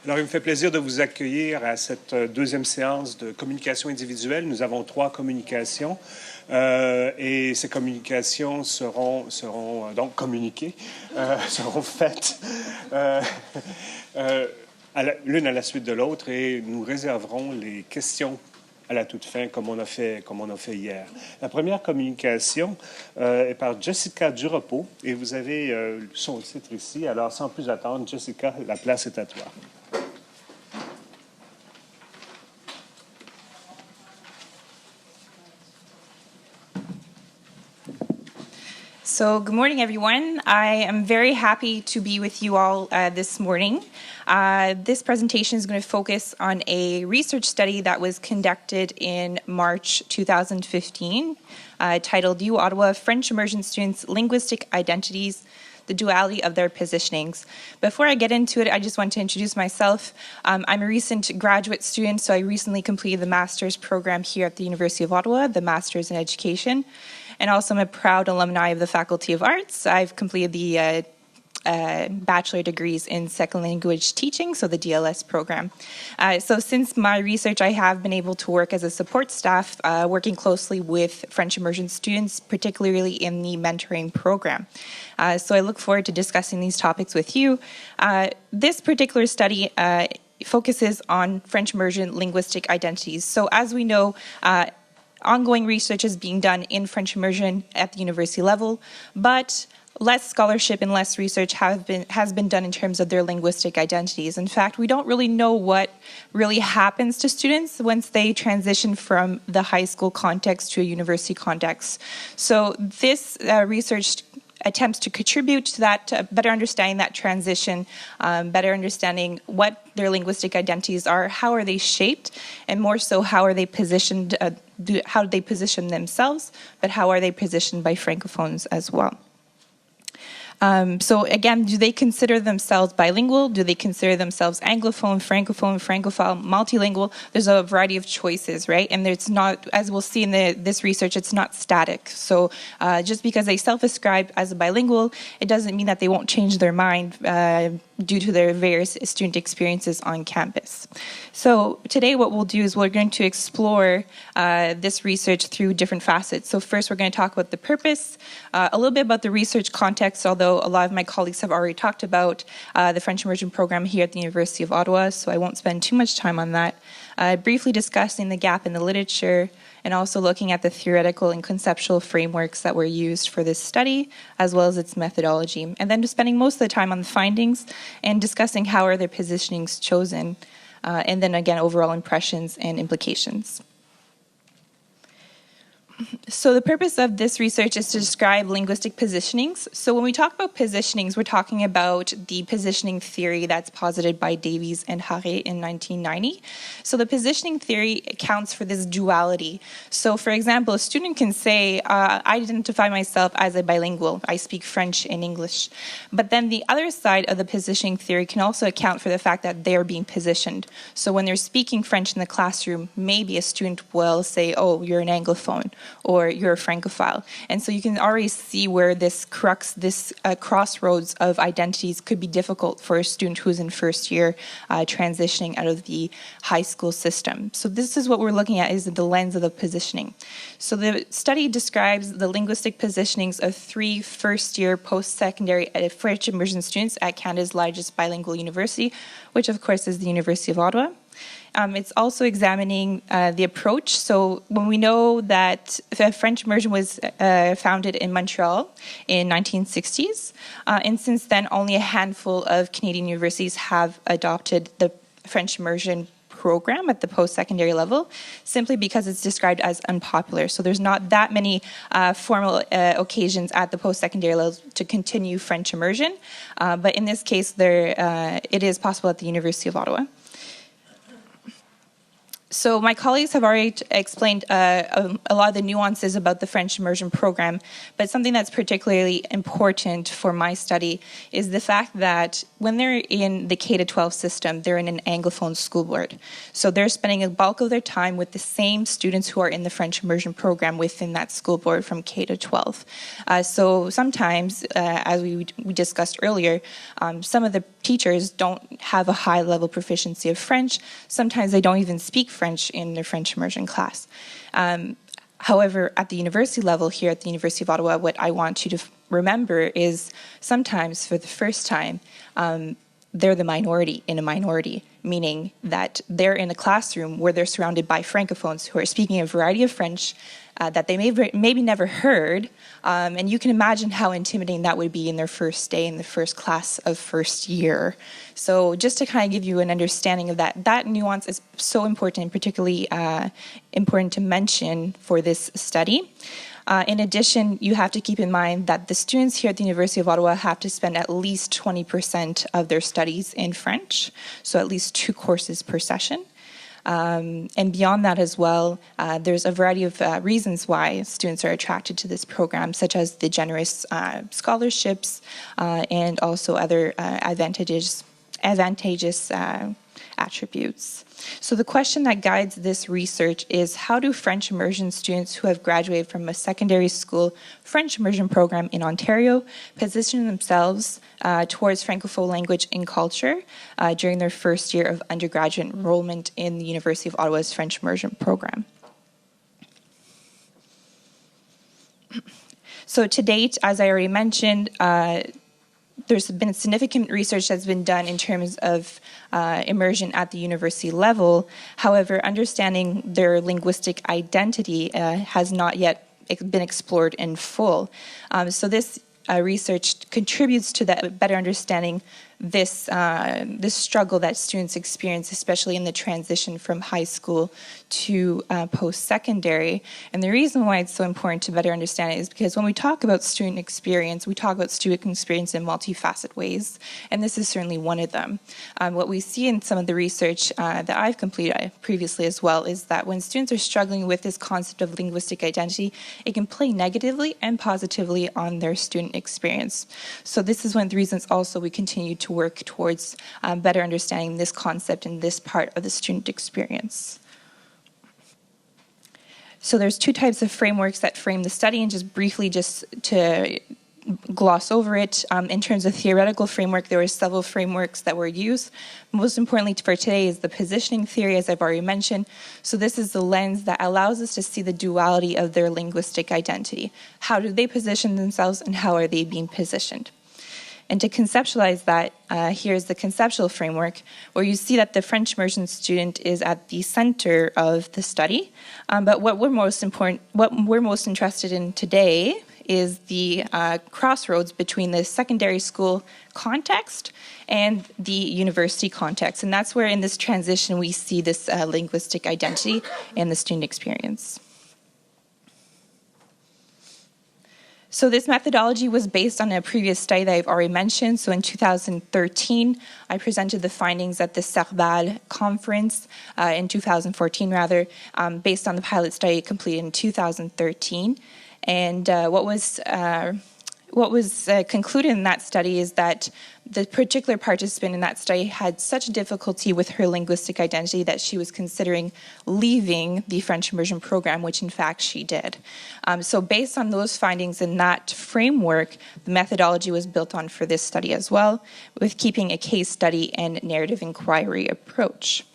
Alors, il me fait plaisir de vous accueillir à cette deuxième séance de communication individuelle. Nous avons 3 communications et ces communications seront donc communiquées, seront faites l'une à la suite de l'autre et nous réserverons les questions à la toute fin, comme on a fait hier. La première communication est par Jessica Durepeau et vous avez son titre ici. Alors, sans plus attendre, Jessica, la place est à toi. So good morning, everyone. I am very happy to be with you all this morning. This presentation is going to focus on a research study that was conducted in March 2015, titled U Ottawa French Immersion Students' Linguistic Identities, the Duality of Their Positionings. Before I get into it, I just want to introduce myself. I'm a recent graduate student, so I recently completed the master's program here at the University of Ottawa, the Master's in Education. And also I'm a proud alumni of the Faculty of Arts. I've completed the bachelor degrees in second language teaching, so the DLS program. So since my research, I have been able to work as a support staff, working closely with French immersion students, particularly in the mentoring program. So I look forward to discussing these topics with you. This particular study focuses on French immersion linguistic identities. So as we know, ongoing research is being done in French immersion at the university level, but less scholarship and less research has been done in terms of their linguistic identities. In fact, we don't really know what really happens to students once they transition from the high school context to a university context. So this research attempts to contribute to that, better understanding that transition, better understanding what their linguistic identities are, how are they shaped, and more so how are they positioned, how do they position themselves, but how are they positioned by Francophones as well. So again, do they consider themselves bilingual? Do they consider themselves Anglophone, Francophone, Francophile, multilingual? There's a variety of choices, right? And it's not, as we'll see in this research, it's not static. So just because they self-describe as a bilingual, it doesn't mean that they won't change their mind due to their various student experiences on campus. So today what we'll do is we're going to explore this research through different facets. So first we're going to talk about the purpose, a little bit about the research context, although a lot of my colleagues have already talked about the French immersion program here at the University of Ottawa, so I won't spend too much time on that. Briefly discussing the gap in the literature, and also looking at the theoretical and conceptual frameworks that were used for this study, as well as its methodology. And then just spending most of the time on the findings and discussing how are their positionings chosen, and then again, overall impressions and implications. So the purpose of this research is to describe linguistic positionings. So when we talk about positionings, we're talking about the positioning theory that's posited by Davies and Haré in 1990. So the positioning theory accounts for this duality. So for example, a student can say, I identify myself as a bilingual. I speak French and English. But then the other side of the positioning theory can also account for the fact that they are being positioned. So when they're speaking French in the classroom, maybe a student will say, oh, you're an Anglophone, or you're a Francophile. And so you can already see where this crux, this crossroads of identities could be difficult for a student who's in first year transitioning out of the high school system. So this is what we're looking at, is the lens of the positioning. So the study describes the linguistic positionings of 3 first-year post-secondary French immersion students at Canada's largest bilingual university, which of course is the University of Ottawa. It's also examining the approach. So when we know that French immersion was founded in Montreal in 1960s, and since then only a handful of Canadian universities have adopted the French immersion program at the post-secondary level, simply because it's described as unpopular. So there's not that many formal occasions at the post-secondary level to continue French immersion, but in this case, it is possible at the University of Ottawa. So my colleagues have already explained a lot of the nuances about the French immersion program, but something that's particularly important for my study is the fact that when they're in the K-12 system, they're in an Anglophone school board. So they're spending a bulk of their time with the same students who are in the French immersion program within that school board from K-12. So sometimes, as we discussed earlier, some of the teachers don't have a high level proficiency of French. Sometimes they don't even speak French in their French immersion class. However, at the university level here at the University of Ottawa, what I want you to remember is sometimes for the first time, they're the minority in a minority, meaning that they're in a classroom where they're surrounded by francophones who are speaking a variety of French that they maybe never heard, and you can imagine how intimidating that would be in their first day in the first class of first year. So just to kind of give you an understanding of that nuance is so important, and particularly important to mention for this study. In addition, you have to keep in mind that the students here at the University of Ottawa have to spend at least 20% of their studies in French, so at least 2 courses per session. And beyond that as well, there's a variety of reasons why students are attracted to this program, such as the generous scholarships and also other advantageous attributes. So the question that guides this research is, how do French immersion students who have graduated from a secondary school French immersion program in Ontario position themselves towards Francophone language and culture during their first year of undergraduate enrollment in the University of Ottawa's French immersion program? So to date, as I already mentioned, there's been significant research that's been done in terms of immersion at the university level. However, understanding their linguistic identity has not yet been explored in full. So this research contributes to that better understanding this struggle that students experience, especially in the transition from high school to post-secondary. And the reason why it's so important to better understand it is because when we talk about student experience, we talk about student experience in multifaceted ways, and this is certainly one of them. What we see in some of the research that I've completed previously as well is that when students are struggling with this concept of linguistic identity, it can play negatively and positively on their student experience. So this is one of the reasons also we continue to work towards better understanding this concept and this part of the student experience. So there's 2 types of frameworks that frame the study, and just briefly just to gloss over it, in terms of theoretical framework, there were several frameworks that were used. Most importantly for today is the positioning theory, as I've already mentioned. So this is the lens that allows us to see the duality of their linguistic identity. How do they position themselves, and how are they being positioned? And to conceptualize that, here's the conceptual framework, where you see that the French immersion student is at the center of the study. But what we're most interested in today is the crossroads between the secondary school context and the university context. And that's where in this transition we see this linguistic identity and the student experience. So this methodology was based on a previous study that I've already mentioned. So in 2013, I presented the findings at the CERVAL conference in 2014, rather, based on the pilot study completed in 2013. And what was concluded in that study is that the particular participant in that study had such difficulty with her linguistic identity that she was considering leaving the French immersion program, which in fact she did. So based on those findings in that framework, the methodology was built on for this study as well, with keeping a case study and narrative inquiry approach.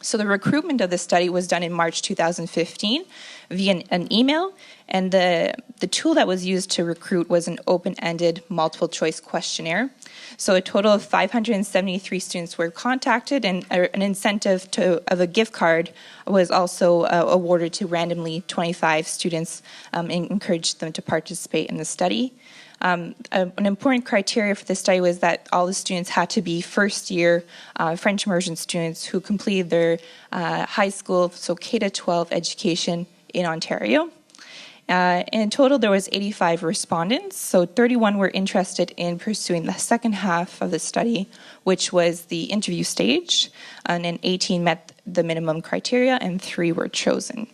So the recruitment of the study was done in March 2015 via an email, and the tool that was used to recruit was an open-ended multiple choice questionnaire. So a total of 573 students were contacted, and an incentive of a gift card was also awarded to randomly 25 students and encouraged them to participate in the study. An important criteria for this study was that all the students had to be first-year French immersion students who completed their high school, so K-12 education in Ontario. In total, there was 85 respondents, so 31 were interested in pursuing the second half of the study, which was the interview stage, and then 18 met the minimum criteria, and 3 were chosen.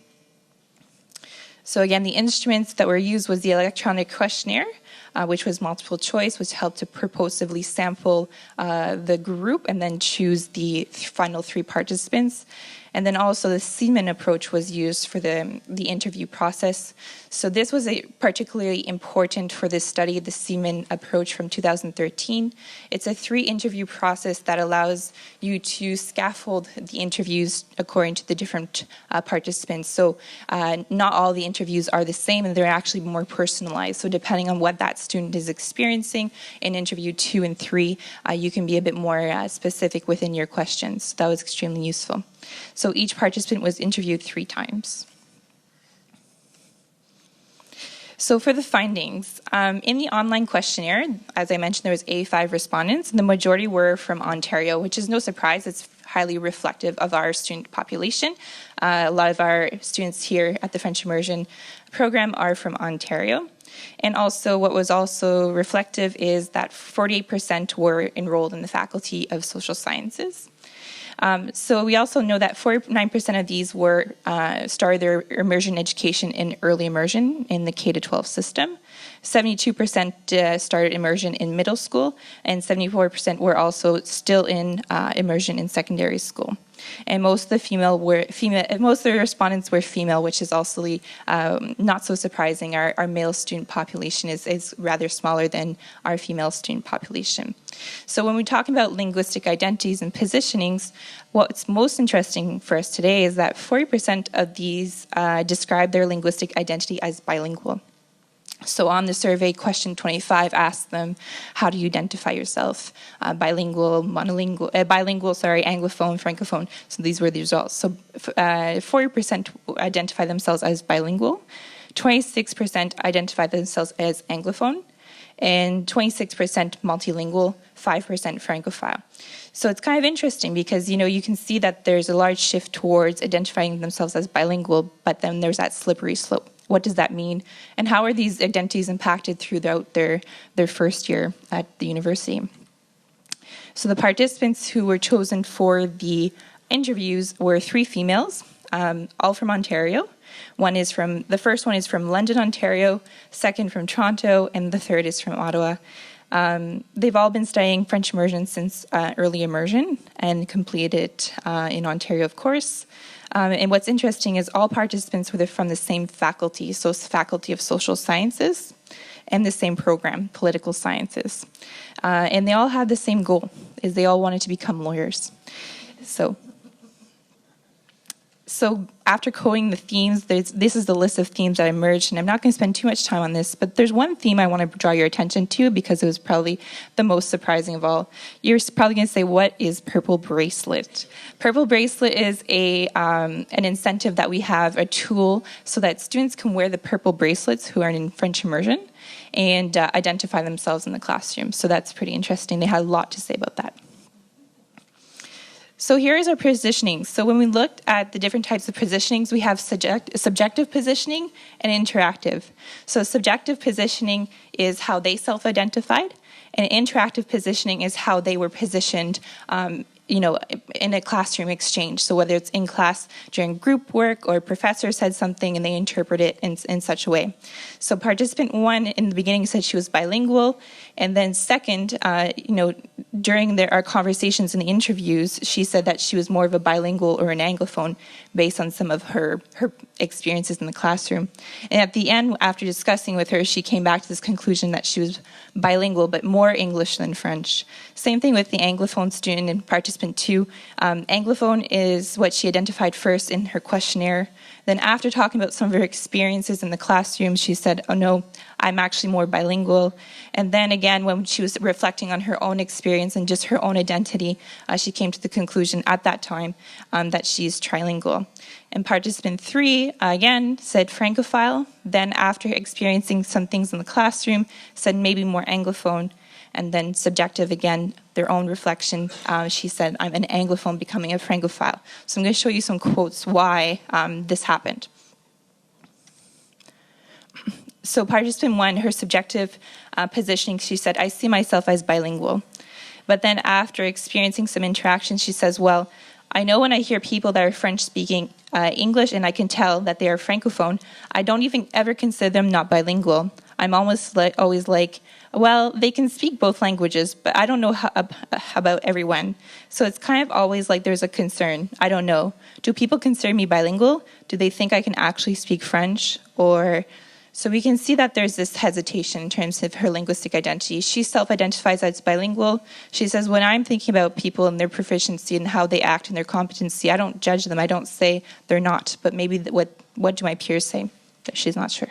So again, the instruments that were used was the electronic questionnaire, which was multiple choice, which helped to purposively sample the group and then choose the final 3 participants. And then also the Seaman approach was used for the interview process. So this was particularly important for this study, the Seaman approach from 2013. It's a 3-interview process that allows you to scaffold the interviews according to the different participants. So not all the interviews are the same, and they're actually more personalized. So depending on what that student is experiencing in interview 2 and 3, you can be a bit more specific within your questions. So that was extremely useful. So each participant was interviewed 3 times. So for the findings, in the online questionnaire, as I mentioned, there was 85 respondents, and the majority were from Ontario, which is no surprise. It's highly reflective of our student population. A lot of our students here at the French Immersion program are from Ontario. And also what was also reflective is that 48% were enrolled in the Faculty of Social Sciences. So we also know that 49% of these were started their immersion education in early immersion in the K-12 system. 72% started immersion in middle school, and 74% were also still in immersion in secondary school. And most of the respondents were female, which is also not so surprising. Our male student population is rather smaller than our female student population. So when we're talking about linguistic identities and positionings, what's most interesting for us today is that 40% of these describe their linguistic identity as bilingual. So on the survey, question 25 asked them, how do you identify yourself? Bilingual, monolingual, Anglophone, Francophone. So these were the results. So 40% identify themselves as bilingual, 26% identify themselves as Anglophone, and 26% multilingual, 5% Francophile. So it's kind of interesting because, you can see that there's a large shift towards identifying themselves as bilingual, but then there's that slippery slope. What does that mean? And how are these identities impacted throughout their first year at the university? So the participants who were chosen for the interviews were 3 females, all from Ontario. The first one is from London, Ontario, second from Toronto, and the third is from Ottawa. They've all been studying French immersion since early immersion and completed it in Ontario, of course. And what's interesting is all participants were from the same faculty, so it's Faculty of Social Sciences, and the same program, Political Sciences. And they all had the same goal, is they all wanted to become lawyers. So after coding the themes, this is the list of themes that emerged, and I'm not going to spend too much time on this, but there's one theme I want to draw your attention to because it was probably the most surprising of all. You're probably going to say, what is Purple Bracelet? Purple Bracelet is an incentive that we have, a tool, so that students can wear the purple bracelets who are in French immersion and identify themselves in the classroom. So that's pretty interesting. They had a lot to say about that. So here is our positioning. So when we looked at the different types of positionings, we have subjective positioning and interactive. So subjective positioning is how they self-identified, and interactive positioning is how they were positioned in a classroom exchange. So whether it's in class during group work or a professor said something and they interpret it in such a way. So participant 1 in the beginning said she was bilingual, and then second, during our conversations in the interviews, she said that she was more of a bilingual or an Anglophone based on some of her experiences in the classroom. And at the end, after discussing with her, she came back to this conclusion that she was bilingual, but more English than French. Same thing with the Anglophone student in participant 2. Anglophone is what she identified first in her questionnaire. Then after talking about some of her experiences in the classroom, she said, oh no, I'm actually more bilingual. And then again, when she was reflecting on her own experience and just her own identity, she came to the conclusion at that time that she's trilingual. And participant 3, again, said Francophile. Then after experiencing some things in the classroom, said maybe more Anglophone. And then subjective, again, their own reflection, she said, I'm an Anglophone becoming a Francophile. So I'm going to show you some quotes why this happened. So participant 1, her subjective positioning, she said, I see myself as bilingual. But then after experiencing some interaction, she says, well, I know when I hear people that are French-speaking English and I can tell that they are Francophone, I don't even ever consider them not bilingual. I'm almost always like, Well, they can speak both languages, but I don't know about everyone. So it's kind of always like there's a concern. I don't know. Do people consider me bilingual? Do they think I can actually speak French? Or so we can see that there's this hesitation in terms of her linguistic identity. She self-identifies as bilingual. She says, when I'm thinking about people and their proficiency and how they act and their competency, I don't judge them. I don't say they're not. But maybe what do my peers say? She's not sure.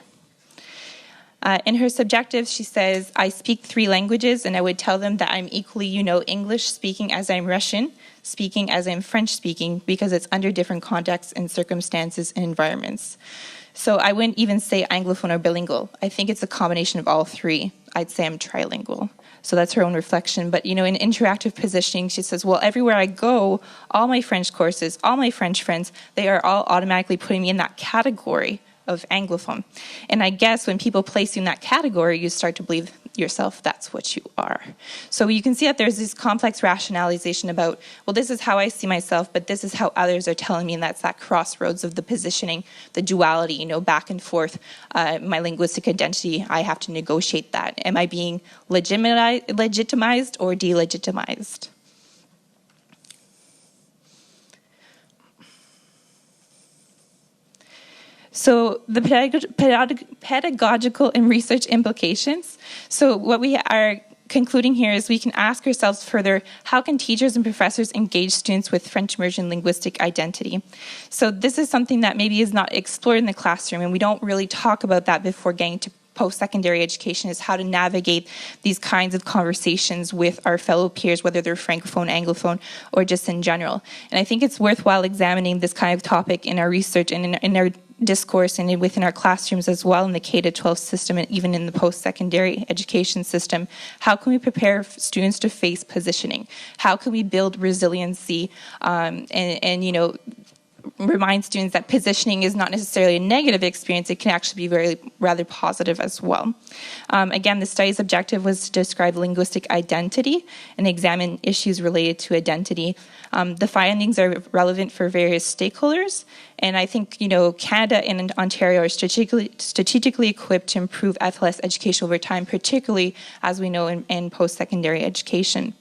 In her subjective, she says, I speak 3 languages, and I would tell them that I'm equally, English speaking as I'm Russian, speaking as I'm French speaking, because it's under different contexts and circumstances and environments. So I wouldn't even say Anglophone or bilingual. I think it's a combination of all 3. I'd say I'm trilingual. So that's her own reflection. But, in interactive positioning, she says, well, everywhere I go, all my French courses, all my French friends, they are all automatically putting me in that category of Anglophone. And I guess when people place you in that category, you start to believe yourself that's what you are. So you can see that there's this complex rationalization about, well, this is how I see myself, but this is how others are telling me, and that's that crossroads of the positioning, the duality, back and forth, my linguistic identity, I have to negotiate that. Am I being legitimized or delegitimized? So the pedagogical and research implications. So what we are concluding here is we can ask ourselves further, how can teachers and professors engage students with French immersion linguistic identity? So this is something that maybe is not explored in the classroom, and we don't really talk about that before getting to post-secondary education, is how to navigate these kinds of conversations with our fellow peers, whether they're Francophone, Anglophone, or just in general. And I think it's worthwhile examining this kind of topic in our research and in our discourse and within our classrooms as well, in the K-12 system and even in the post-secondary education system. How can we prepare students to face positioning? How can we build resiliency and remind students that positioning is not necessarily a negative experience, it can actually be rather positive as well. Again, the study's objective was to describe linguistic identity and examine issues related to identity. The findings are relevant for various stakeholders, and I think, Canada and Ontario are strategically equipped to improve FLS education over time, particularly, as we know, in post-secondary education.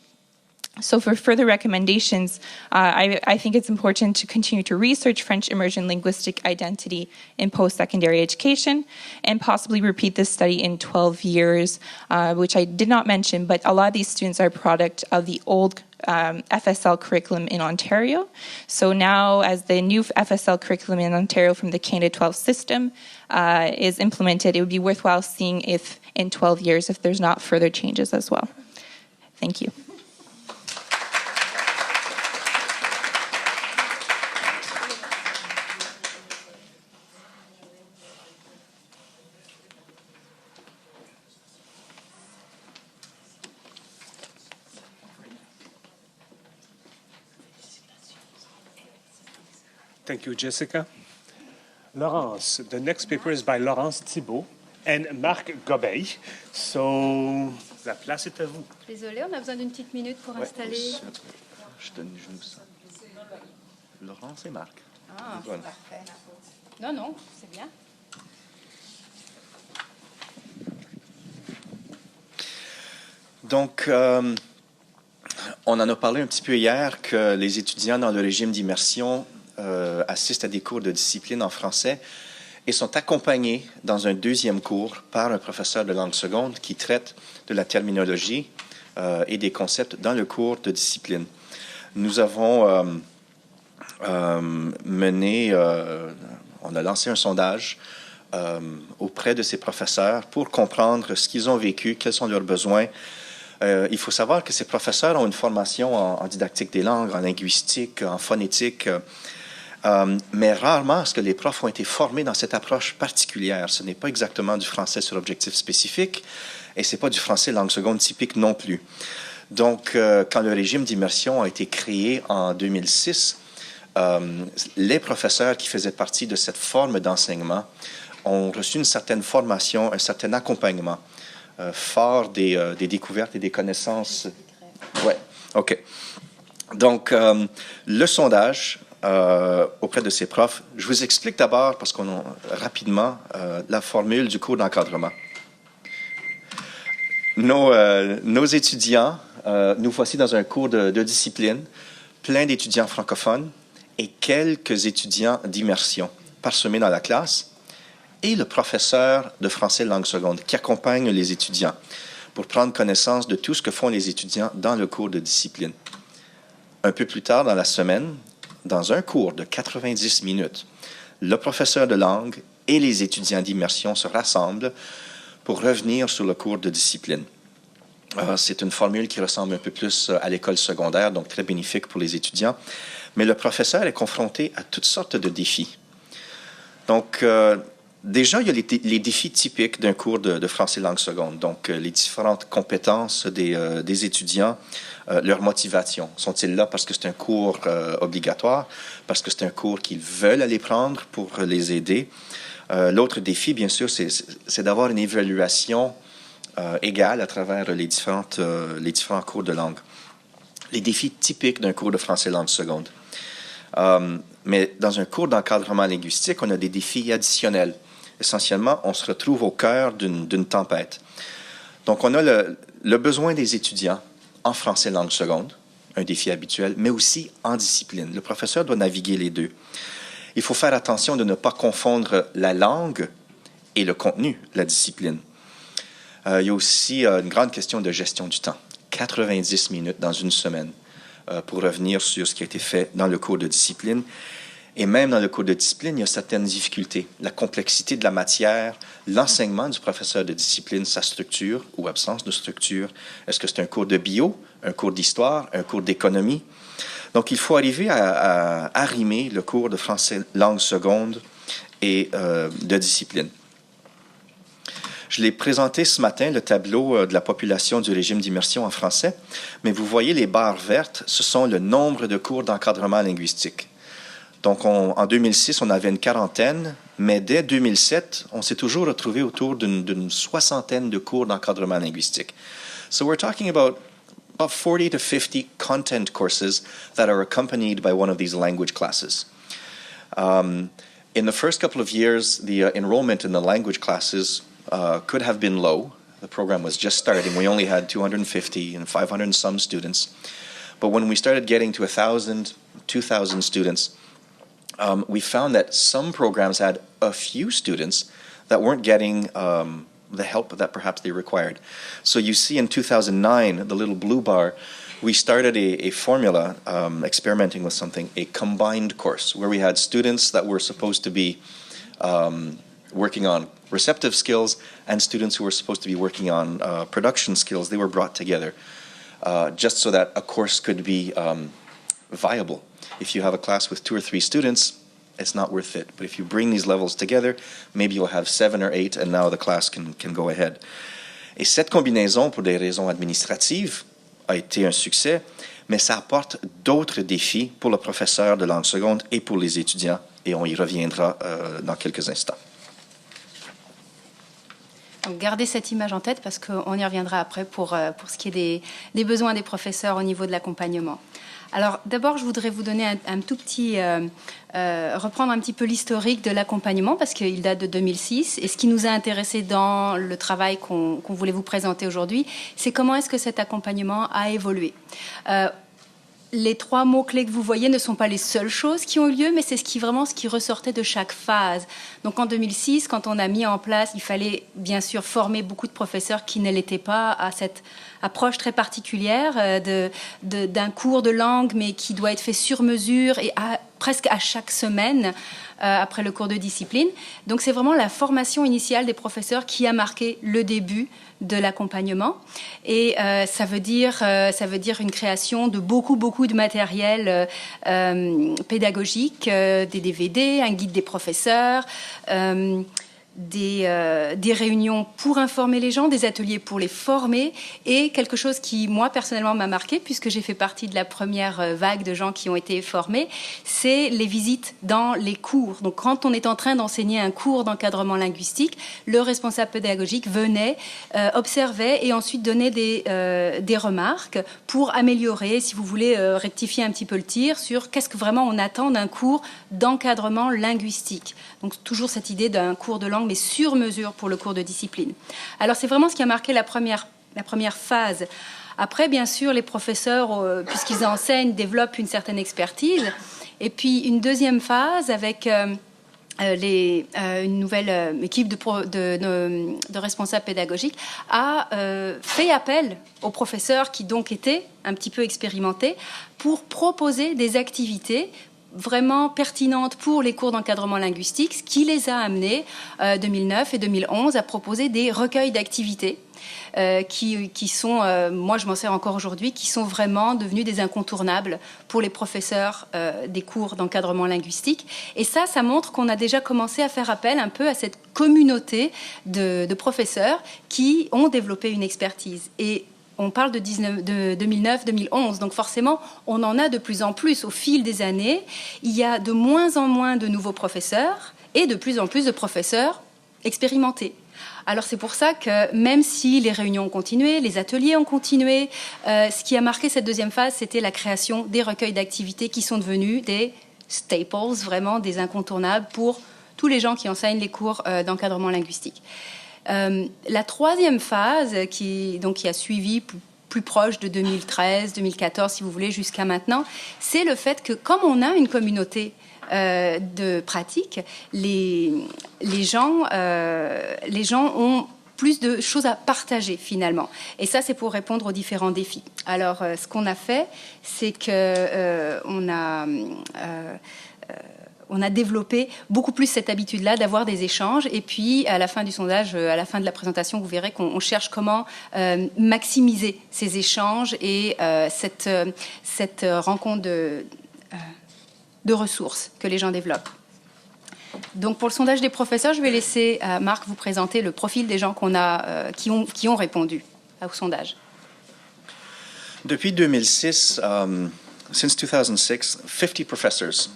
So for further recommendations, I think it's important to continue to research French immersion linguistic identity in post-secondary education and possibly repeat this study in 12 years, which I did not mention, but a lot of these students are a product of the old FSL curriculum in Ontario. So now, as the new FSL curriculum in Ontario from the K-12 system is implemented, it would be worthwhile seeing if in 12 years if there's not further changes as well. Thank you. Thank you, Jessica. Laurence, the next paper is by Laurence Thibault and Marc Gobeil. So, la place est à vous. Désolée, on a besoin d'une petite minute pour installer. Je nous ça. Laurence et Marc. Ah, c'est parfait. Non, c'est bien. Donc, on en a parlé un petit peu hier que les étudiants dans le régime d'immersion assistent à des cours de discipline en français et sont accompagnés dans un deuxième cours par un professeur de langue seconde qui traite de la terminologie et des concepts dans le cours de discipline. Nous avons on a lancé un sondage auprès de ces professeurs pour comprendre ce qu'ils ont vécu, quels sont leurs besoins. Il faut savoir que ces professeurs ont une formation en didactique des langues, en linguistique, en phonétique, mais rarement est-ce que les profs ont été formés dans cette approche particulière. Ce n'est pas exactement du français sur objectif spécifique et ce n'est pas du français langue seconde typique non plus. Donc, quand le régime d'immersion a été créé en 2006, les professeurs qui faisaient partie de cette forme d'enseignement ont reçu une certaine formation, un certain accompagnement fort des découvertes et des connaissances. Ouais, OK. Donc, le sondage auprès de ces profs, je vous explique d'abord, parce rapidement, la formule du cours d'encadrement. nos étudiants, nous voici dans un cours de discipline, plein d'étudiants francophones et quelques étudiants d'immersion parsemés dans la classe, et le professeur de français langue seconde qui accompagne les étudiants pour prendre connaissance de tout ce que font les étudiants dans le cours de discipline. Un peu plus tard dans la semaine, dans un cours de 90 minutes, le professeur de langue et les étudiants d'immersion se rassemblent pour revenir sur le cours de discipline. C'est une formule qui ressemble un peu plus à l'école secondaire, donc très bénéfique pour les étudiants. Mais le professeur est confronté à toutes sortes de défis. Donc, déjà, il y a les défis typiques d'un cours de français langue seconde. Donc, les différentes compétences des étudiants, leur motivation. Sont-ils là parce que c'est un cours obligatoire, parce que c'est un cours qu'ils veulent aller prendre pour les aider? L'autre défi, bien sûr, c'est d'avoir une évaluation égale à travers les différents cours de langue. Les défis typiques d'un cours de français langue seconde. Mais dans un cours d'encadrement linguistique, on a des défis additionnels. Essentiellement, on se retrouve au cœur d'une tempête. Donc, on a le besoin des étudiants en français langue seconde, un défi habituel, mais aussi en discipline. Le professeur doit naviguer les deux. Il faut faire attention de ne pas confondre la langue et le contenu, la discipline. Il y a aussi une grande question de gestion du temps. 90 minutes dans une semaine pour revenir sur ce qui a été fait dans le cours de discipline. Et même dans le cours de discipline, il y a certaines difficultés. La complexité de la matière, l'enseignement du professeur de discipline, sa structure ou absence de structure. Est-ce que c'est un cours de bio, un cours d'histoire, un cours d'économie? Donc, il faut arriver à arrimer le cours de français langue seconde et de discipline. Je l'ai présenté ce matin, le tableau de la population du régime d'immersion en français, mais vous voyez les barres vertes, ce sont le nombre de cours d'encadrement linguistique. Donc, en 2006, on avait une quarantaine, mais dès 2007, on s'est toujours retrouvé autour d'une soixantaine de cours d'encadrement linguistique. So we're talking about 40 to 50 content courses that are accompanied by one of these language classes. In the first couple of years, the enrollment in the language classes could have been low. The program was just starting. We only had 250 and 500 and some students. But when we started getting to 1,000, 2,000 students, we found that some programs had a few students that weren't getting the help that perhaps they required. So you see in 2009, the little blue bar, we started a formula, experimenting with something, a combined course, where we had students that were supposed to be working on receptive skills and students who were supposed to be working on production skills. They were brought together just so that a course could be viable. If you have a class with 2 or 3 students, it's not worth it. But if you bring these levels together, maybe you'll have 7 or 8, and now the class can go ahead. Et cette combinaison, pour des raisons administratives, a été un succès, mais ça apporte d'autres défis pour le professeur de langue seconde et pour les étudiants, et on y reviendra dans quelques instants. Donc, gardez cette image en tête parce qu'on y reviendra après pour ce qui est des besoins des professeurs au niveau de l'accompagnement. Alors d'abord, je voudrais vous donner un tout petit, reprendre un petit peu l'historique de l'accompagnement parce qu'il date de 2006. Et ce qui nous a intéressé dans le travail qu'on voulait vous présenter aujourd'hui, c'est comment est-ce que cet accompagnement a évolué. Les 3 mots-clés que vous voyez ne sont pas les seules choses qui ont eu lieu, mais c'est ce qui ressortait de chaque phase. Donc en 2006, quand on a mis en place, il fallait bien sûr former beaucoup de professeurs qui ne l'étaient pas à cette approche très particulière d'un cours de langue, mais qui doit être fait sur mesure et presque à chaque semaine après le cours de discipline. Donc c'est vraiment la formation initiale des professeurs qui a marqué le début de l'accompagnement. Et ça veut dire une création de beaucoup de matériel pédagogique, des DVD, un guide des professeurs, des réunions pour informer les gens, des ateliers pour les former et quelque chose qui, moi, personnellement, m'a marqué puisque j'ai fait partie de la première vague de gens qui ont été formés, c'est les visites dans les cours. Donc, quand on est en train d'enseigner un cours d'encadrement linguistique, le responsable pédagogique venait, observait et ensuite donnait des remarques pour améliorer, si vous voulez, rectifier un petit peu le tir sur qu'est-ce que vraiment on attend d'un cours d'encadrement linguistique. Donc, toujours cette idée d'un cours de langue mais sur mesure pour le cours de discipline. Alors, c'est vraiment ce qui a marqué la première phase. Après, bien sûr, les professeurs, puisqu'ils enseignent, développent une certaine expertise. Et puis, une deuxième phase avec une nouvelle équipe de responsables pédagogiques a fait appel aux professeurs qui donc étaient un petit peu expérimentés pour proposer des activités vraiment pertinentes pour les cours d'encadrement linguistique, ce qui les a amenés 2009 et 2011 à proposer des recueils d'activités qui sont, moi je m'en sers encore aujourd'hui, qui sont vraiment devenus des incontournables pour les professeurs des cours d'encadrement linguistique. Et ça montre qu'on a déjà commencé à faire appel un peu à cette communauté de professeurs qui ont développé une expertise. Et on parle de 2009-2011, donc forcément, on en a de plus en plus. Au fil des années, il y a de moins en moins de nouveaux professeurs et de plus en plus de professeurs expérimentés. Alors c'est pour ça que même si les réunions ont continué, les ateliers ont continué, ce qui a marqué cette deuxième phase, c'était la création des recueils d'activités qui sont devenus des staples, vraiment des incontournables pour tous les gens qui enseignent les cours d'encadrement linguistique. La troisième phase, qui a suivi plus proche de 2013, 2014, si vous voulez, jusqu'à maintenant, c'est le fait que comme on a une communauté de pratique, les gens ont plus de choses à partager finalement. Et ça, c'est pour répondre aux différents défis. Alors, ce qu'on a fait, c'est que on a développé beaucoup plus cette habitude-là d'avoir des échanges. Et puis, à la fin du sondage, à la fin de la présentation, vous verrez qu'on cherche comment maximiser ces échanges et cette rencontre de ressources que les gens développent. Donc, pour le sondage des professeurs, je vais laisser Marc vous présenter le profil des gens qui ont répondu au sondage. Depuis 2006, since 2006, 50 professors,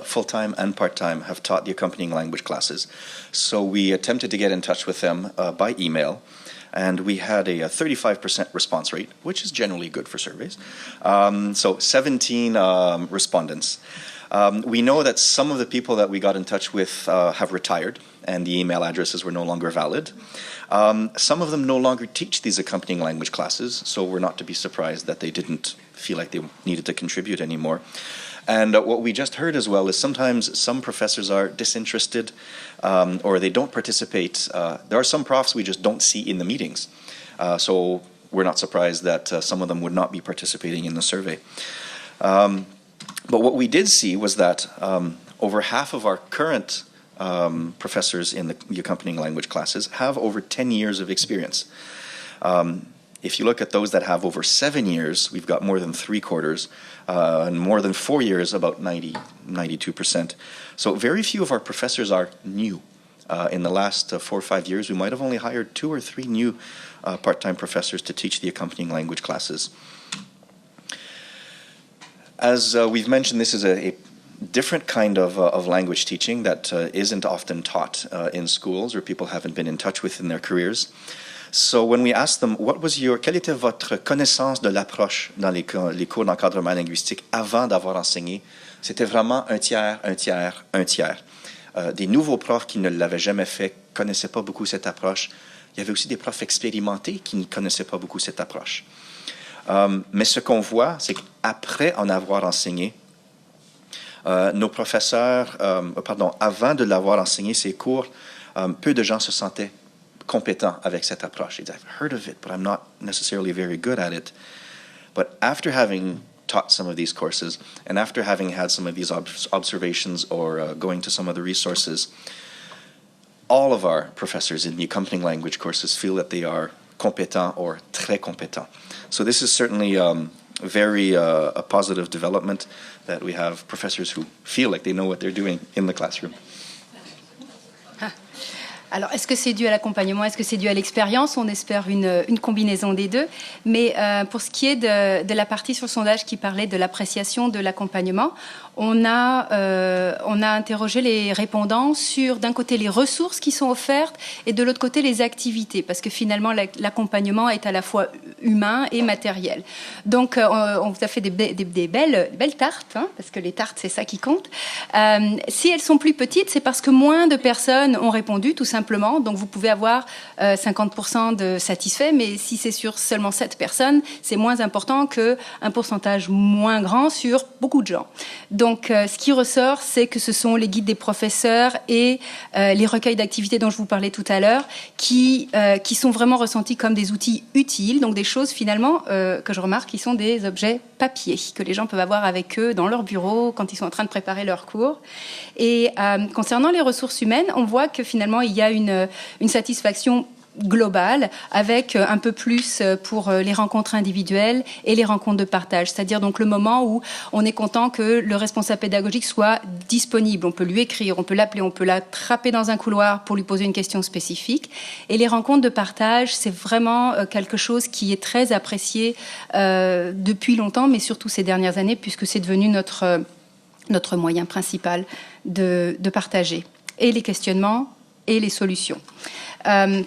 full-time and part-time, have taught the accompanying language classes. So we attempted to get in touch with them by email, and we had a 35% response rate, which is generally good for surveys. So 17 respondents. We know that some of the people that we got in touch with have retired, and the email addresses were no longer valid. Some of them no longer teach these accompanying language classes, so we're not to be surprised that they didn't feel like they needed to contribute anymore. And what we just heard as well is sometimes some professors are disinterested or they don't participate. There are some profs we just don't see in the meetings. So we're not surprised that some of them would not be participating in the survey. But what we did see was that over half of our current professors in the accompanying language classes have over 10 years of experience. If you look at those that have over 7 years, we've got more than 3/4, and more than 4 years, about 92%. So very few of our professors are new. In the last 4 or 5 years, we might have only hired 2 or 3 new part-time professors to teach the accompanying language classes. As we've mentioned, this is a different kind of language teaching that isn't often taught in schools or people haven't been in touch with in their careers. So when we asked them, quelle était votre connaissance de l'approche dans les cours d'encadrement linguistique avant d'avoir enseigné, c'était vraiment un tiers, un tiers, un tiers. Des nouveaux profs qui ne l'avaient jamais fait connaissaient pas beaucoup cette approche. Il y avait aussi des profs expérimentés qui ne connaissaient pas beaucoup cette approche. Mais ce qu'on voit, c'est qu'après en avoir enseigné, nos professeurs, avant de l'avoir enseigné ces cours, peu de gens se sentaient compétent avec cette approche. I've heard of it, but I'm not necessarily very good at it. But after having taught some of these courses, and after having had some of these observations or going to some of the resources, all of our professors in the accompanying language courses feel that they are compétents or très compétents. So this is certainly very a positive development that we have professors who feel like they know what they're doing in the classroom. Alors, est-ce que c'est dû à l'accompagnement? Est-ce que c'est dû à l'expérience? On espère une combinaison des deux. Mais pour ce qui est de la partie sur le sondage qui parlait de l'appréciation de l'accompagnement, on a interrogé les répondants sur, d'un côté, les ressources qui sont offertes et de l'autre côté, les activités. Parce que finalement, l'accompagnement est à la fois humain et matériel. Donc, on vous a fait des belles tartes, hein, parce que les tartes, c'est ça qui compte. Si elles sont plus petites, c'est parce que moins de personnes ont répondu, tout simplement, simplement. Donc, vous pouvez avoir 50% de satisfaits, mais si c'est sur seulement 7 personnes, c'est moins important qu'un pourcentage moins grand sur beaucoup de gens. Donc, ce qui ressort, c'est que ce sont les guides des professeurs et les recueils d'activités dont je vous parlais tout à l'heure qui sont vraiment ressentis comme des outils utiles, donc des choses finalement que je remarque qui sont des objets papier que les gens peuvent avoir avec eux dans leur bureau quand ils sont en train de préparer leur cours. Et concernant les ressources humaines, on voit que finalement il y a une satisfaction globale avec un peu plus pour les rencontres individuelles et les rencontres de partage, c'est-à-dire donc le moment où on est content que le responsable pédagogique soit disponible, on peut lui écrire, on peut l'appeler, on peut l'attraper dans un couloir pour lui poser une question spécifique. Et les rencontres de partage, c'est vraiment quelque chose qui est très apprécié depuis longtemps, mais surtout ces dernières années, puisque c'est devenu notre moyen principal de partager et les questionnements et les solutions.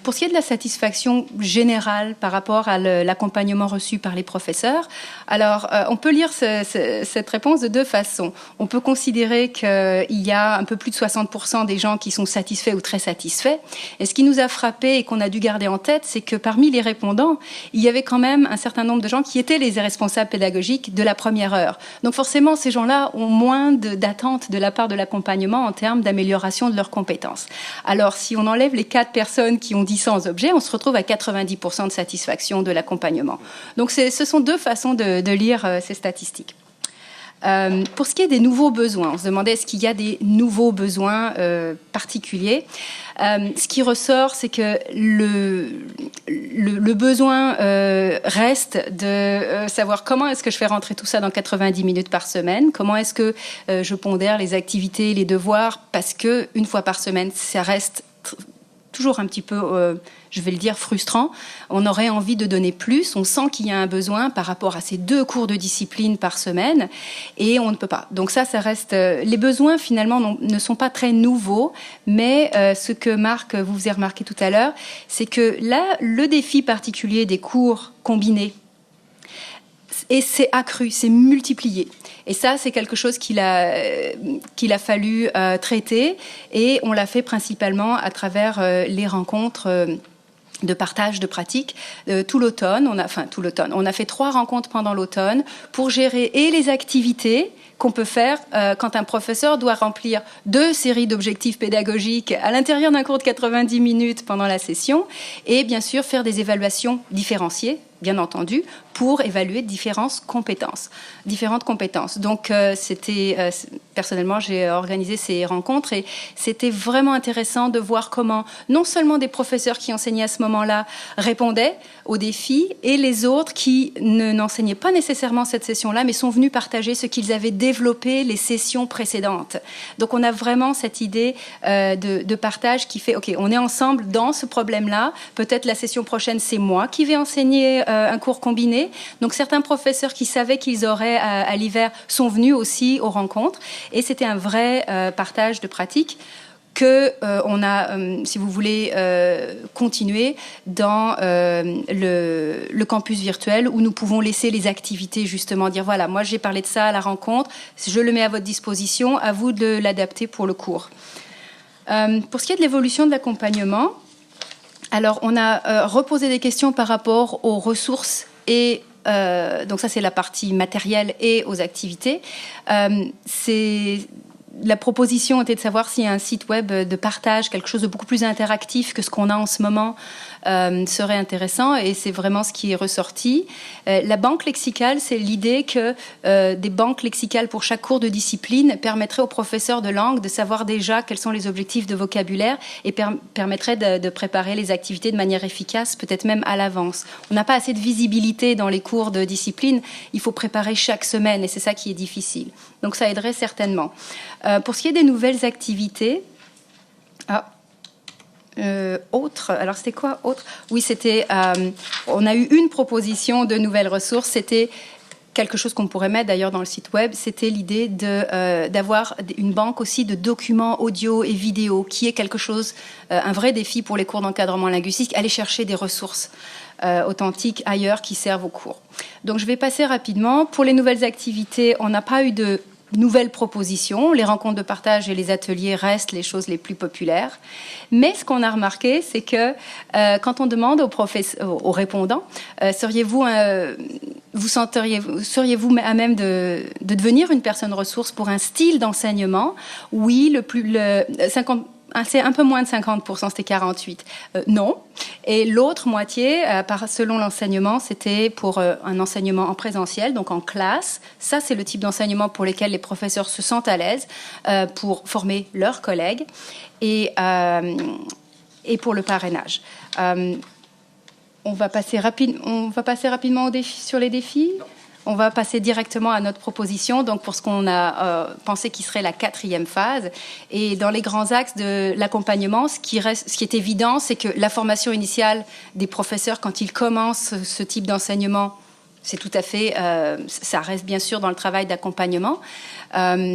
Pour ce qui est de la satisfaction générale par rapport à l'accompagnement reçu par les professeurs, alors on peut lire cette réponse de deux façons. On peut considérer qu'il y a un peu plus de 60% des gens qui sont satisfaits ou très satisfaits. Et ce qui nous a frappé et qu'on a dû garder en tête, c'est que parmi les répondants, il y avait quand même un certain nombre de gens qui étaient les responsables pédagogiques de la première heure. Donc forcément, ces gens-là ont moins d'attentes de la part de l'accompagnement en termes d'amélioration de leurs compétences. Alors, si on enlève les 4 personnes qui ont dit 100 objets, on se retrouve à 90% de satisfaction de l'accompagnement. Donc, ce sont deux façons de lire ces statistiques. Pour ce qui est des nouveaux besoins, on se demandait est-ce qu'il y a des nouveaux besoins particuliers. Ce qui ressort, c'est que le besoin reste de savoir comment est-ce que je fais rentrer tout ça dans 90 minutes par semaine, comment est-ce que je pondère les activités, les devoirs, parce que une fois par semaine, ça reste toujours un petit peu, je vais le dire, frustrant. On aurait envie de donner plus. On sent qu'il y a un besoin par rapport à ces 2 cours de discipline par semaine et on ne peut pas. Donc ça reste... les besoins, finalement, ne sont pas très nouveaux, mais ce que Marc, vous avez remarqué tout à l'heure, c'est que là, le défi particulier des cours combinés, et c'est accru, c'est multiplié. Et ça, c'est quelque chose qu'il a fallu traiter, et on l'a fait principalement à travers les rencontres de partage de pratiques tout l'automne. On a fait 3 rencontres pendant l'automne pour gérer et les activités qu'on peut faire quand un professeur doit remplir 2 séries d'objectifs pédagogiques à l'intérieur d'un cours de 90 minutes pendant la session, et bien sûr faire des évaluations différenciées, bien entendu, pour évaluer différentes compétences. Donc, personnellement, j'ai organisé ces rencontres et c'était vraiment intéressant de voir comment non seulement des professeurs qui enseignaient à ce moment-là répondaient aux défis et les autres qui n'enseignaient pas nécessairement cette session-là, mais sont venus partager ce qu'ils avaient développé les sessions précédentes. Donc, on a vraiment cette idée de partage qui fait, OK, on est ensemble dans ce problème-là. Peut-être la session prochaine, c'est moi qui vais enseigner un cours combiné. Donc, certains professeurs qui savaient qu'ils auraient à l'hiver sont venus aussi aux rencontres. Et c'était un vrai partage de pratiques que on a, si vous voulez, continuer dans le campus virtuel où nous pouvons laisser les activités, justement, dire voilà, moi j'ai parlé de ça à la rencontre, je le mets à votre disposition, à vous de l'adapter pour le cours. Pour ce qui est de l'évolution de l'accompagnement, alors on a reposé des questions par rapport aux ressources et donc ça c'est la partie matérielle et aux activités. La proposition était de savoir s'il y a un site web de partage, quelque chose de beaucoup plus interactif que ce qu'on a en ce moment, serait intéressant, et c'est vraiment ce qui est ressorti. La banque lexicale, c'est l'idée que des banques lexicales pour chaque cours de discipline permettraient aux professeurs de langue de savoir déjà quels sont les objectifs de vocabulaire et permettraient de préparer les activités de manière efficace, peut-être même à l'avance. On n'a pas assez de visibilité dans les cours de discipline, il faut préparer chaque semaine et c'est ça qui est difficile. Donc ça aiderait certainement. Pour ce qui est des nouvelles activités, autre. Alors c'était quoi autre? Oui, c'était. On a eu une proposition de nouvelles ressources. C'était quelque chose qu'on pourrait mettre d'ailleurs dans le site web. C'était l'idée d'avoir une banque aussi de documents audio et vidéo, qui est quelque chose, un vrai défi pour les cours d'encadrement linguistique. Aller chercher des ressources authentiques ailleurs qui servent aux cours. Donc je vais passer rapidement. Pour les nouvelles activités, on n'a pas eu de nouvelles propositions. Les rencontres de partage et les ateliers restent les choses les plus populaires. Mais ce qu'on a remarqué, c'est que quand on demande aux répondants, seriez-vous à même de devenir une personne ressource pour un style d'enseignement? Oui, c'est un peu moins de 50%, c'était 48%. Non. Et l'autre moitié, selon l'enseignement, c'était pour un enseignement en présentiel, donc en classe. Ça, c'est le type d'enseignement pour lequel les professeurs se sentent à l'aise pour former leurs collègues et pour le parrainage. On va passer rapidement sur les défis. Non. On va passer directement à notre proposition, donc pour ce qu'on a pensé qui serait la 4e phase. Et dans les grands axes de l'accompagnement, ce qui est évident, c'est que la formation initiale des professeurs, quand ils commencent ce type d'enseignement, c'est tout à fait, ça reste bien sûr dans le travail d'accompagnement. La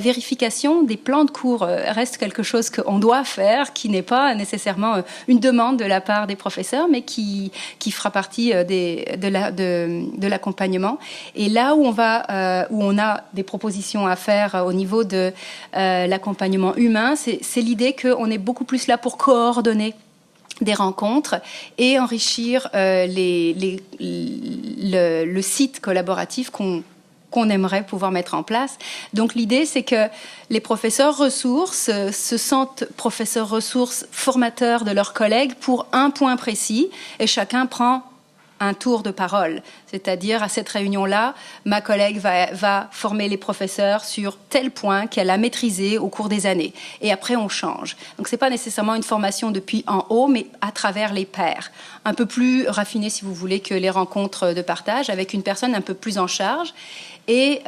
vérification des plans de cours reste quelque chose qu'on doit faire, qui n'est pas nécessairement une demande de la part des professeurs, mais qui fera partie de l'accompagnement. Et là où on a des propositions à faire au niveau de l'accompagnement humain, c'est l'idée qu'on est beaucoup plus là pour coordonner des rencontres et enrichir le site collaboratif qu'on aimerait pouvoir mettre en place. Donc l'idée, c'est que les professeurs ressources se sentent professeurs ressources formateurs de leurs collègues pour un point précis et chacun prend un tour de parole. C'est-à-dire, à cette réunion-là, ma collègue va former les professeurs sur tel point qu'elle a maîtrisé au cours des années. Et après, on change. Donc, ce n'est pas nécessairement une formation depuis en haut, mais à travers les pairs. Un peu plus raffiné, si vous voulez, que les rencontres de partage, avec une personne un peu plus en charge. Et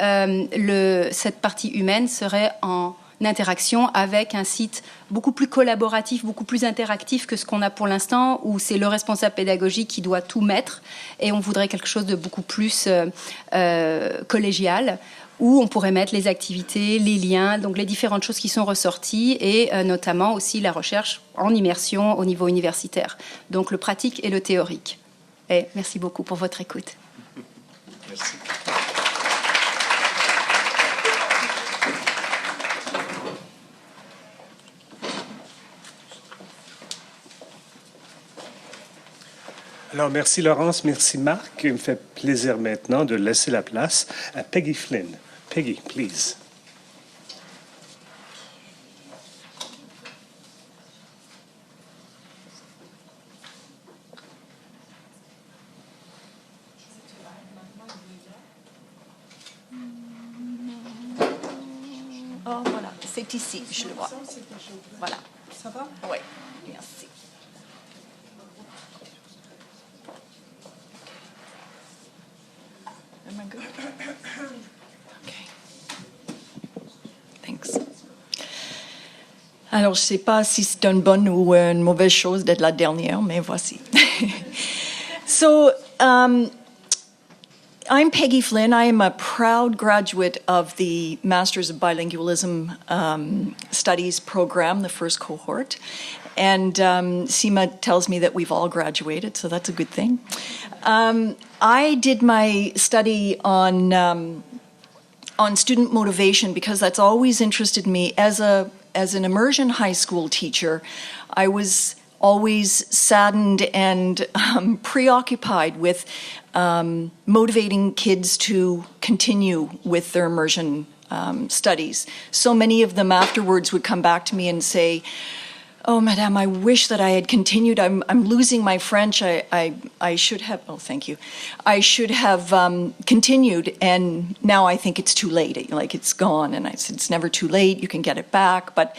cette partie humaine serait en interaction avec un site beaucoup plus collaboratif, beaucoup plus interactif que ce qu'on a pour l'instant, où c'est le responsable pédagogique qui doit tout mettre, et on voudrait quelque chose de beaucoup plus collégial, où on pourrait mettre les activités, les liens, donc les différentes choses qui sont ressorties, et notamment aussi la recherche en immersion au niveau universitaire. Donc le pratique et le théorique. Et merci beaucoup pour votre écoute. Merci. Alors, merci Laurence, merci Marc. Il me fait plaisir maintenant de laisser la place à Peggy Flynn. Peggy, please. Oh, voilà, c'est ici, je le vois. Voilà. Ça va? Oui, merci. Am I good? Okay. Thanks. Alors, je ne sais pas si c'est une bonne ou une mauvaise chose d'être la dernière, mais voici. So, I'm Peggy Flynn. I am a proud graduate of the Masters of Bilingualism Studies program, the first cohort. And Seema tells me that we've all graduated, so that's a good thing. I did my study on student motivation because that's always interested me. As an immersion high school teacher, I was always saddened and preoccupied with motivating kids to continue with their immersion studies. So many of them afterwards would come back to me and say, "Oh, Madame, I wish that I had continued. I'm losing my French. I should have." Oh, thank you. I should have continued, and now I think it's too late. Like it's gone. And I said, it's never too late. You can get it back. But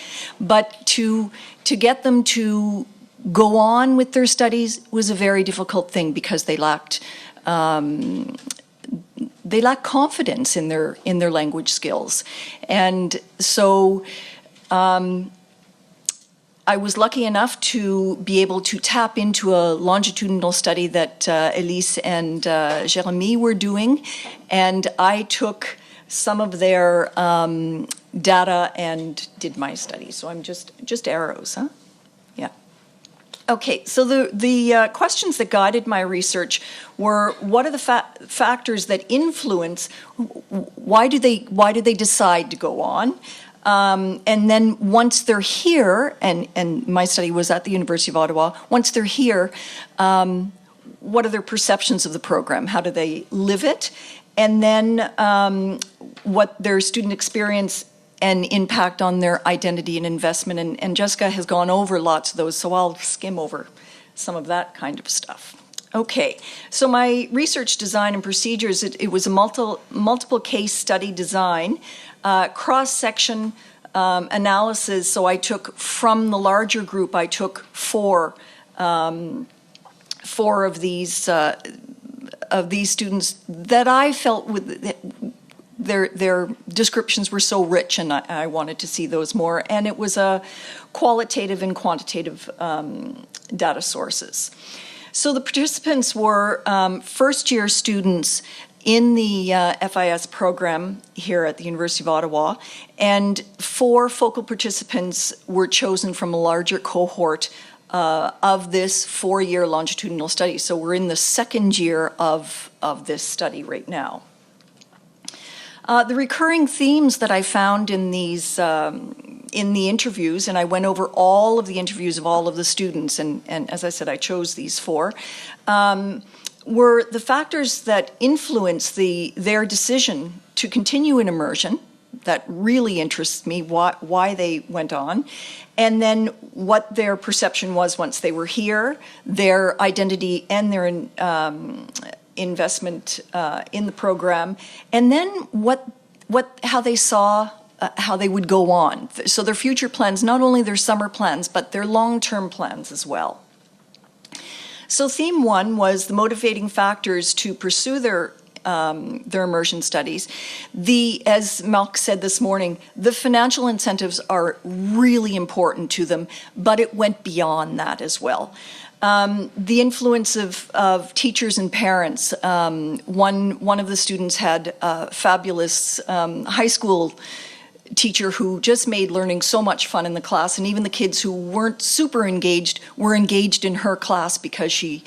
to get them to go on with their studies was a very difficult thing because they lacked confidence in their language skills, and so. I was lucky enough to be able to tap into a longitudinal study that Elise and Jeremy were doing, and I took some of their data and did my study. So I'm just arrows, huh? Yeah. Okay, so the questions that guided my research were: what are the factors that influence? Why do they decide to go on? And then once they're here, and my study was at the University of Ottawa. Once they're here, what are their perceptions of the program? How do they live it? And then what their student experience and impact on their identity and investment. And Jessica has gone over lots of those, so I'll skim over some of that kind of stuff. Okay, so my research design and procedures, it was a multiple case study design, cross-section analysis. So I took from the larger group, I took four of these students that I felt their descriptions were so rich, and I wanted to see those more. And it was a qualitative and quantitative data sources. So the participants were first-year students in the FIS program here at the University of Ottawa, and 4 focal participants were chosen from a larger cohort of this 4-year longitudinal study. So we're in the second year of this study right now. The recurring themes that I found in these in the interviews, and I went over all of the interviews of all of the students, and as I said, I chose these 4, were the factors that influence their decision to continue in immersion. That really interests me, why they went on, and then what their perception was once they were here, their identity and their investment in the program, and then how they saw how they would go on. So their future plans, not only their summer plans, but their long-term plans as well. So theme 1 was the motivating factors to pursue their immersion studies. As Malk said this morning, the financial incentives are really important to them, but it went beyond that as well. The influence of teachers and parents. One of the students had a fabulous high school teacher who just made learning so much fun in the class, and even the kids who weren't super engaged were engaged in her class because she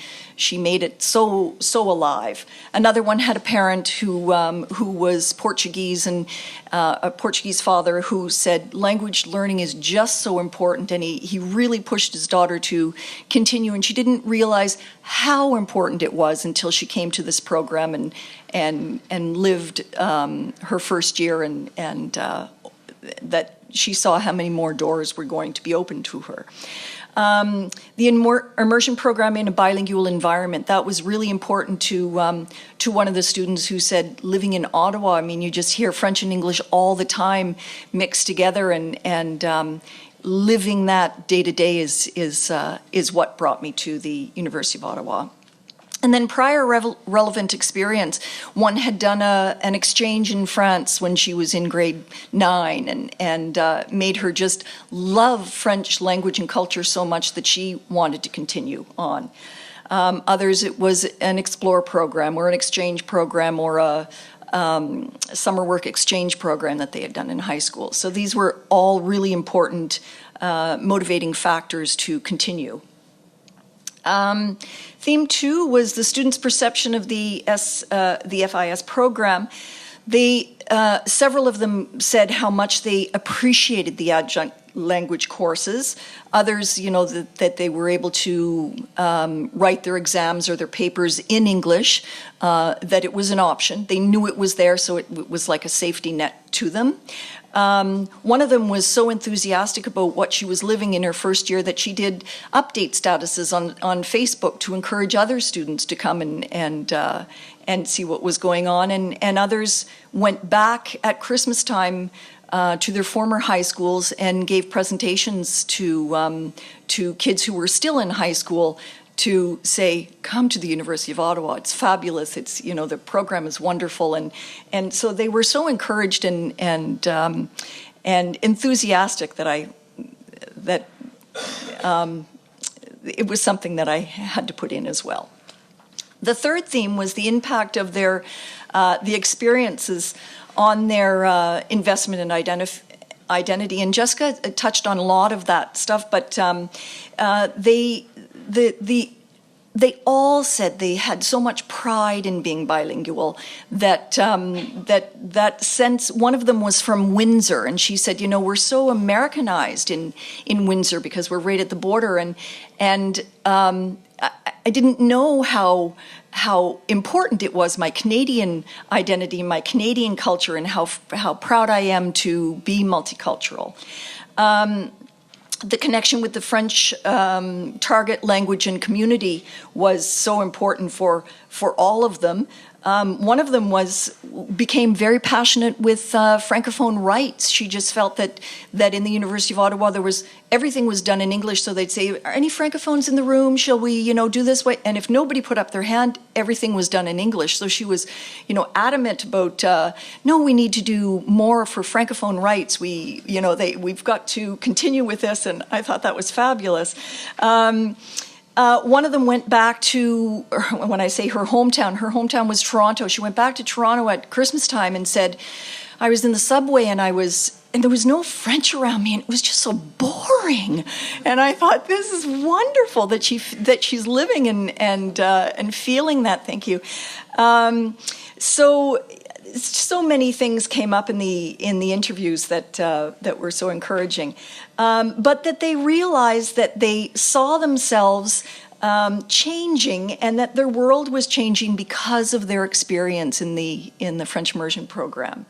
made it so alive. Another one had a parent who was Portuguese, and a Portuguese father who said language learning is just so important, and he really pushed his daughter to continue, and she didn't realize how important it was until she came to this program and lived her first year, and that she saw how many more doors were going to be open to her. The immersion program in a bilingual environment, that was really important to one of the students who said, living in Ottawa, I mean, you just hear French and English all the time mixed together, and living that day to day is what brought me to the University of Ottawa. And then prior relevant experience, one had done an exchange in France when she was in grade 9, and made her just love French language and culture so much that she wanted to continue on. Others, it was an Explore program or an exchange program or a summer work exchange program that they had done in high school. So these were all really important motivating factors to continue. Theme 2 was the students' perception of the FIS program. Several of them said how much they appreciated the adjunct language courses. Others, that they were able to write their exams or their papers in English, that it was an option. They knew it was there, so it was like a safety net to them. One of them was so enthusiastic about what she was living in her first year that she did update statuses on Facebook to encourage other students to come and see what was going on. And others went back at Christmas time to their former high schools and gave presentations to kids who were still in high school to say, come to the University of Ottawa, it's fabulous, it's, the program is wonderful, and so they were so encouraged and enthusiastic that it was something that I had to put in as well. The third theme was the impact of the experiences on their investment and identity, and Jessica touched on a lot of that stuff, but they all said they had so much pride in being bilingual that that sense. One of them was from Windsor, and she said, we're so Americanized in Windsor because we're right at the border, and I didn't know how important it was, my Canadian identity, my Canadian culture, and how proud I am to be multicultural. The connection with the French target language and community was so important for all of them. One of them became very passionate with Francophone rights. She just felt that in the University of Ottawa everything was done in English. So they'd say, "Are any Francophones in the room? Shall we, do this way?" And if nobody put up their hand, everything was done in English. So she was, adamant about, no, we need to do more for Francophone rights. We've got to continue with this, and I thought that was fabulous. One of them went back to, when I say her hometown was Toronto. She went back to Toronto at Christmas time and said, I was in the subway and there was no French around me, and it was just so boring. And I thought, this is wonderful that she's living and feeling that. Thank you. So many things came up in the interviews that were so encouraging, but that they realized that they saw themselves changing, and that their world was changing because of their experience in the French immersion program.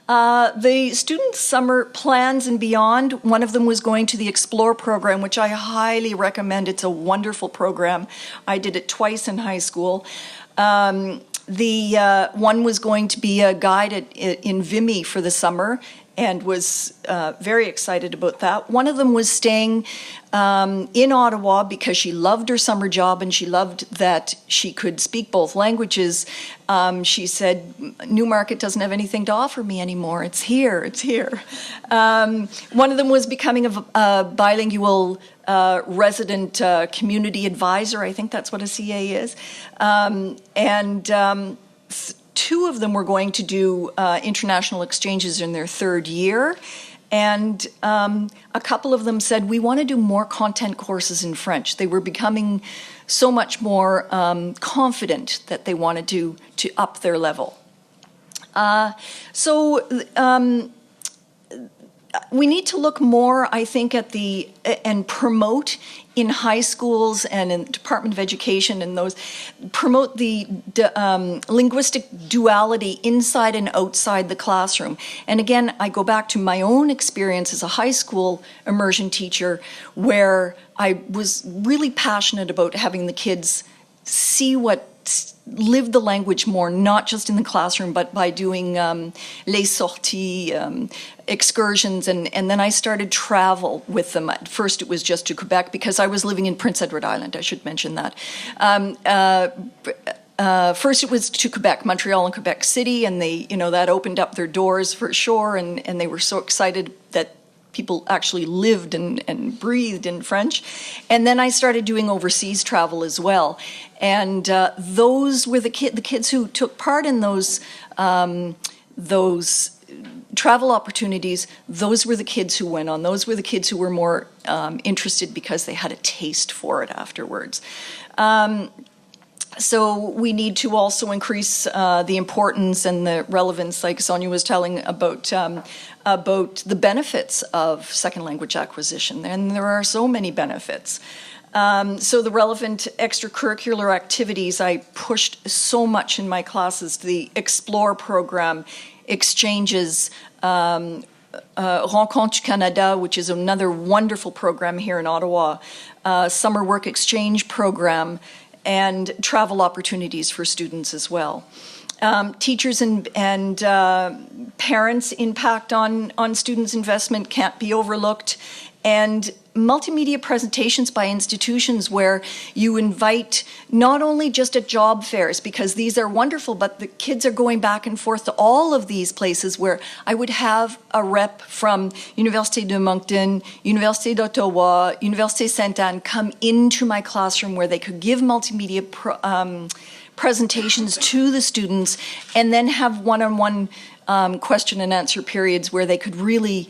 The student summer plans and beyond, one of them was going to the Explore program, which I highly recommend. It's a wonderful program. I did it twice in high school. The one was going to be a guide in Vimy for the summer, and was very excited about that. One of them was staying in Ottawa because she loved her summer job and she loved that she could speak both languages. She said, Newmarket doesn't have anything to offer me anymore. It's here. One of them was becoming a bilingual resident community advisor. I think that's what a CA is. Two of them were going to do international exchanges in their third year. And a couple of them said, we want to do more content courses in French. They were becoming so much more confident that they wanted to up their level. We need to look more, I think, at and promote in high schools and in Department of Education and promote the linguistic duality inside and outside the classroom. And again, I go back to my own experience as a high school immersion teacher, where I was really passionate about having the kids live the language more, not just in the classroom, but by doing les sorties, excursions, and then I started travel with them. At first it was just to Quebec, because I was living in Prince Edward Island, I should mention that. First it was to Quebec, Montreal and Quebec City, and they, that opened up their doors for sure, and they were so excited that people actually lived and breathed in French. And then I started doing overseas travel as well. And those were the kids who took part in those travel opportunities. Those were the kids who went on. Those were the kids who were more interested because they had a taste for it afterwards. So we need to also increase the importance and the relevance, like Sonia was telling about the benefits of second language acquisition. And there are so many benefits. So the relevant extracurricular activities, I pushed so much in my classes, the Explore program, exchanges, Rencontre du Canada, which is another wonderful program here in Ottawa, summer work exchange program, and travel opportunities for students as well. Teachers and parents' impact on students' investment can't be overlooked. And multimedia presentations by institutions where you invite not only just at job fairs, because these are wonderful, but the kids are going back and forth to all of these places where I would have a rep from Université de Moncton, Université d'Ottawa, Université Sainte-Anne come into my classroom where they could give multimedia presentations to the students, and then have one-on-one question and answer periods where they could really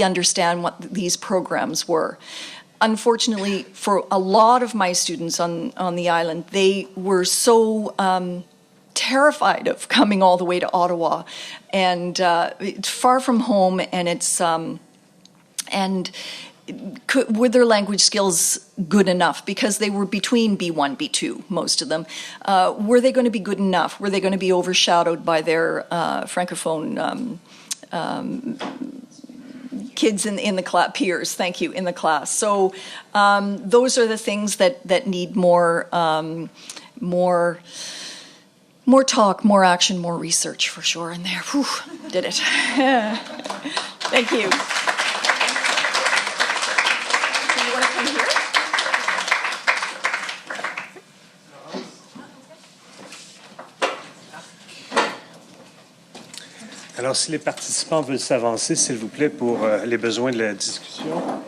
understand what these programs were. unfortunately, for a lot of my students on the island, they were so terrified of coming all the way to Ottawa, and it's far from home, and it's were their language skills good enough? Because they were between B1, B2, most of them. Were they going to be good enough? Were they going to be overshadowed by their Francophone kids in the class, peers, thank you, in the class? So those are the things that need more talk, more action, more research for sure in there. Whew, did it. Thank you. Alors, si les participants veulent s'avancer, s'il vous plaît, pour les besoins de la discussion.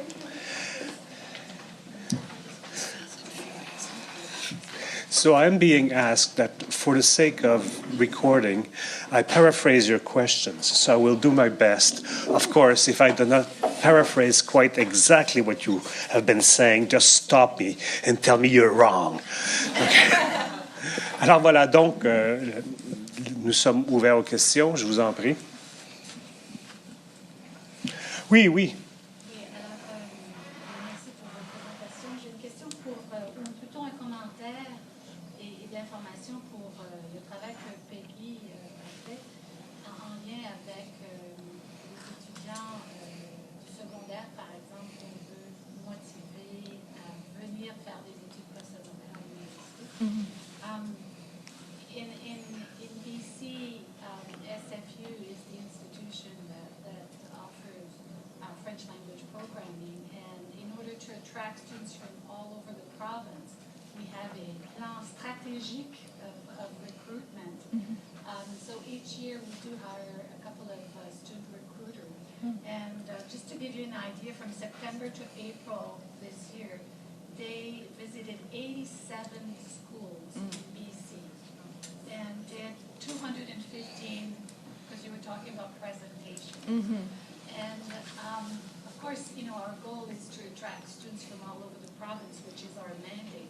So I'm being asked that for the sake of recording, I paraphrase your questions. So I will do my best. Of course, if I do not paraphrase quite exactly what you have been saying, just stop me and tell me you're wrong. Okay. Alors voilà, donc, nous sommes ouverts aux questions. Je vous en prie. Oui, oui. In BC, SFU is the institution that offers French language programming, and in order to attract students from all over the province, we have a plan stratégique of recruitment. So each year we do hire a couple of student recruiters. And just to give you an idea, from September to April this year, they visited 87 schools in BC and did 215, because you were talking about presentation. And of course, you know, our goal is to attract students from all over the province, which is our mandate.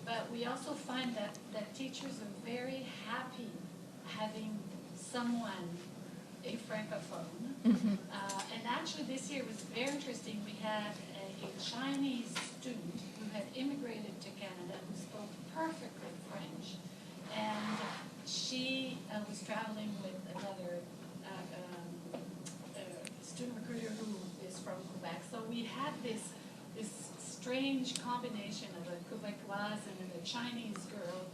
But we also find that teachers are very happy having someone, a Francophone. And actually this year was very interesting. We had a Chinese student who had immigrated to Canada who spoke perfectly French. And she was traveling with another student recruiter who is from Quebec. So we had this strange combination of a Quebecoise and a Chinese girl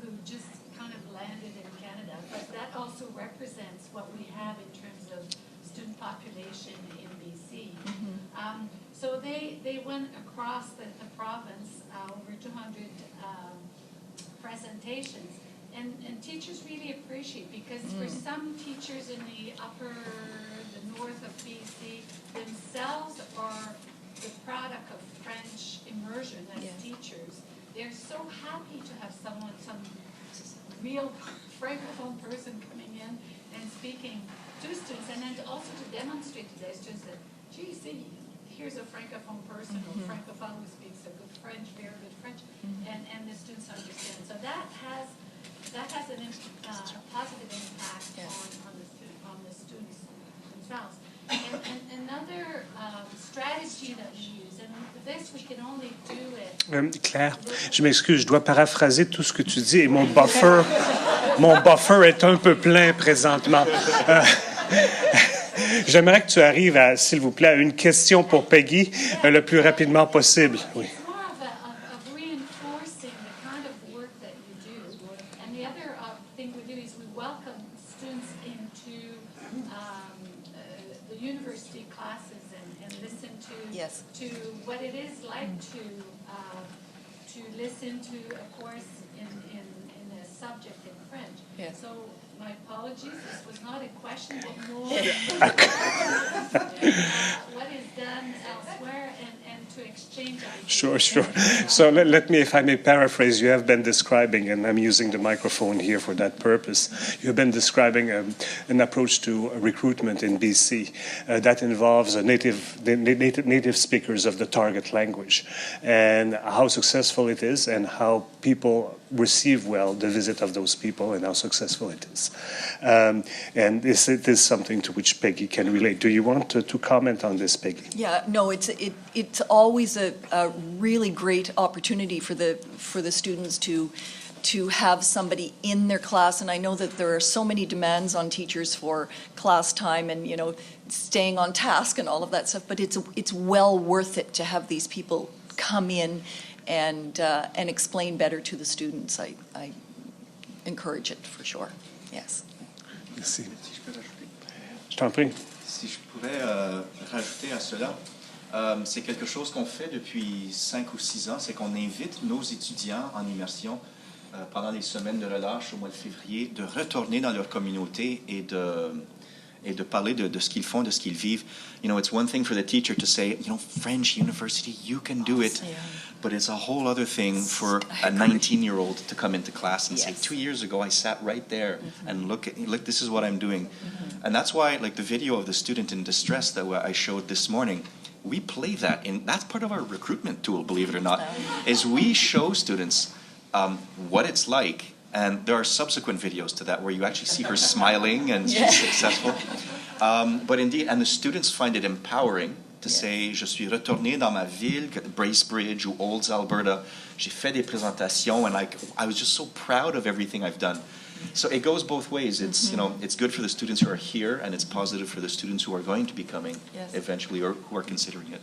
who just kind of landed in Canada. But that also represents what we have in terms of student population in BC. So they went across the province, over 200 presentations. And teachers really appreciate, because for some teachers in the north of BC themselves are the product of French immersion as teachers. They're so happy to have some real Francophone person coming in and speaking to students, and then also to demonstrate to their students that, gee, see, here's a Francophone person or Francophone who speaks a good French, very good French, and the students understand. So that has a positive impact on the students themselves. And another strategy that we use, and this we can only do it. Claire, je m'excuse, je dois paraphraser tout ce que tu dis et mon buffer est un peu plein présentement. J'aimerais que tu arrives à, s'il vous plaît, à une question pour Peggy le plus rapidement possible. Oui. University classes and listen to what it is like to listen to a course in a subject in French. So My apologies, this was not a question, but more what is done elsewhere and to exchange ideas. Sure. So let me, if I may paraphrase, you have been describing, and I'm using the microphone here for that purpose, you've been describing an approach to recruitment in BC that involves native speakers of the target language, and how successful it is, and how people receive well the visit of those people, and how successful it is. And it is something to which Peggy can relate. Do you want to comment on this, Peggy? Yeah, no, it's always a really great opportunity for the students to have somebody in their class, and I know that there are so many demands on teachers for class time and staying on task and all of that stuff. But it's well worth it to have these people come in and explain better to the students. I encourage it for sure. Yes. Merci. Je t'en prie. Si je pourrais rajouter à cela, c'est quelque chose qu'on fait depuis 5 ou 6 ans, c'est qu'on invite nos étudiants en immersion pendant les semaines de relâche au mois de février de retourner dans leur communauté et de parler de ce qu'ils font, de ce qu'ils vivent. It's one thing for the teacher to say, French university, you can do it. Yeah. But it's a whole other thing for a 19-year-old to come into class and say, 2 years ago I sat right there and look, this is what I'm doing. And that's why, the video of the student in distress that I showed this morning, we play that, and that's part of our recruitment tool, believe it or not, is we show students what it's like. And there are subsequent videos to that where you actually see her smiling and she's successful. But indeed, and the students find it empowering to say, je suis retourné dans ma ville, Bracebridge ou Olds, Alberta. J'ai fait des présentations, and I was just so proud of everything I've done. So it goes both ways. It's it's good for the students who are here, and it's positive for the students who are going to be coming eventually, or who are considering it.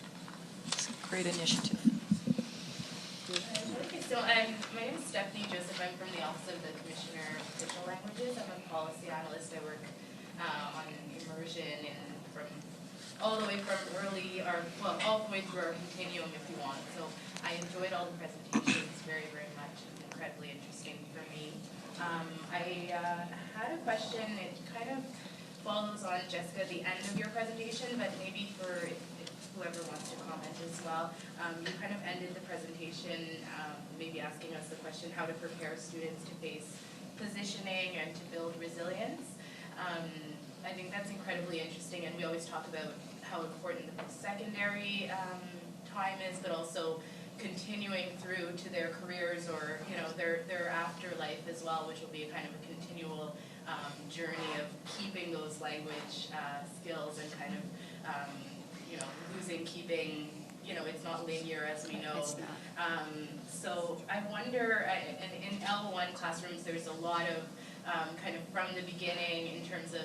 It's a great initiative. Okay, so my name is Stephanie Joseph. I'm from the Office of the Commissioner of Official Languages. I'm a policy analyst. I work on immersion and all the way from all the way through our continuum, if you want. So I enjoyed all the presentations very, very much. It was incredibly interesting for me. I had a question. It kind of follows on, Jessica, the end of your presentation, but maybe for whoever wants to comment as well. You kind of ended the presentation maybe asking us the question how to prepare students to face positioning and to build resilience. I think that's incredibly interesting, and we always talk about how important the post-secondary time is, but also continuing through to their careers or their afterlife as well, which will be a kind of a continual journey of keeping those language skills and kind of keeping. It's not linear, as we know. It's not. So I wonder, in L1 classrooms, there's a lot of kind of from the beginning in terms of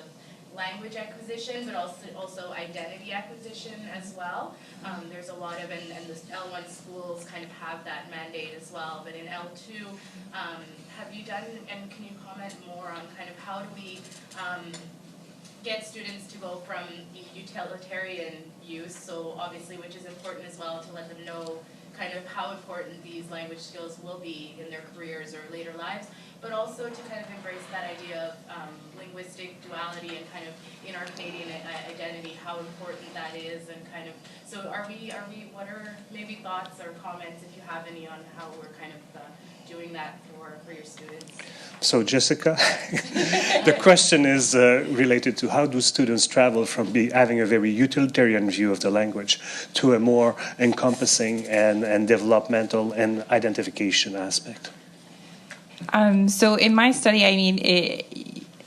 language acquisition, but also identity acquisition as well. There's a lot of, and the L1 schools kind of have that mandate as well. But in L2, have you done, and can you comment more on kind of how do we get students to go from utilitarian use, so obviously which is important as well to let them know kind of how important these language skills will be in their careers or later lives, but also to kind of embrace that idea of linguistic duality and kind of in our Canadian identity, how important that is, and kind of, so what are maybe thoughts or comments, if you have any, on how we're kind of doing that for your students? So, Jessica, the question is related to how do students travel from having a very utilitarian view of the language to a more encompassing and developmental and identification aspect? So in my study, I mean,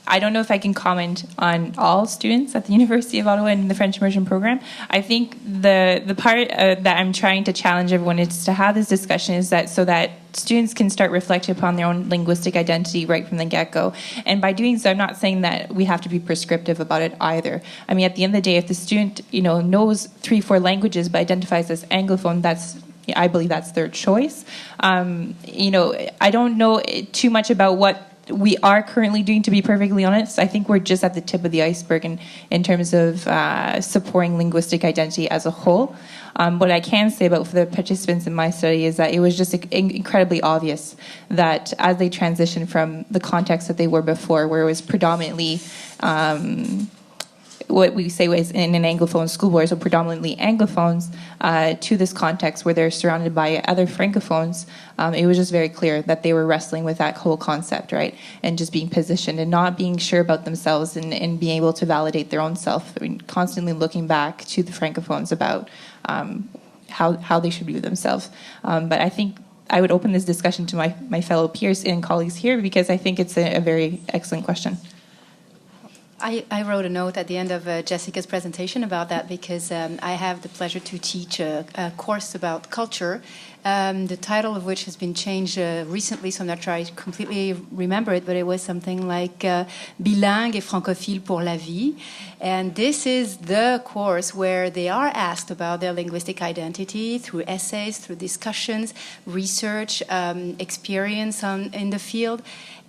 I don't know if I can comment on all students at the University of Ottawa in the French immersion program. I think the part that I'm trying to challenge everyone is to have this discussion is that so that students can start reflecting upon their own linguistic identity right from the get-go. And by doing so, I'm not saying that we have to be prescriptive about it either. I mean, at the end of the day, if the student, knows 3-4 languages but identifies as Anglophone, I believe that's their choice. I don't know too much about what we are currently doing, to be perfectly honest. I think we're just at the tip of the iceberg in terms of supporting linguistic identity as a whole. What I can say about the participants in my study is that it was just incredibly obvious that as they transitioned from the context that they were before, where it was predominantly what we say was in an Anglophone school board, so predominantly Anglophones, to this context where they're surrounded by other Francophones, it was just very clear that they were wrestling with that whole concept, right? And just being positioned and not being sure about themselves and being able to validate their own self. I mean, constantly looking back to the Francophones about how they should view themselves. But I think I would open this discussion to my fellow peers and colleagues here because I think it's a very excellent question. I wrote a note at the end of Jessica's presentation about that because I have the pleasure to teach a course about culture, the title of which has been changed recently, so I'm not sure I completely remember it, but it was something like Bilingue et francophile pour la vie. And this is the course where they are asked about their linguistic identity through essays, through discussions, research, experience in the field.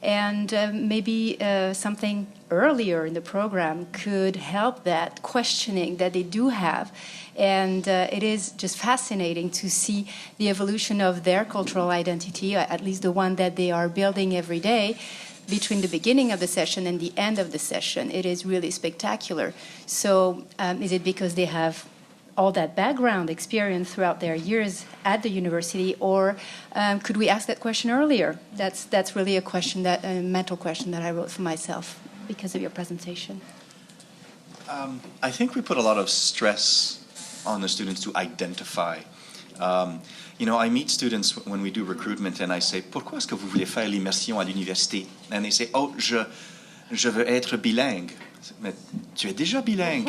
And maybe something earlier in the program could help that questioning that they do have. And it is just fascinating to see the evolution of their cultural identity, or at least the one that they are building every day, between the beginning of the session and the end of the session. It is really spectacular. So is it because they have all that background experience throughout their years at the university, or could we ask that question earlier? That's really a question, a mental question that I wrote for myself because of your presentation. I think we put a lot of stress on the students to identify. I meet students when we do recruitment and I say, pourquoi est-ce que vous voulez faire l'immersion à l'université? And they say, oh, je veux être bilingue. Mais tu es déjà bilingue.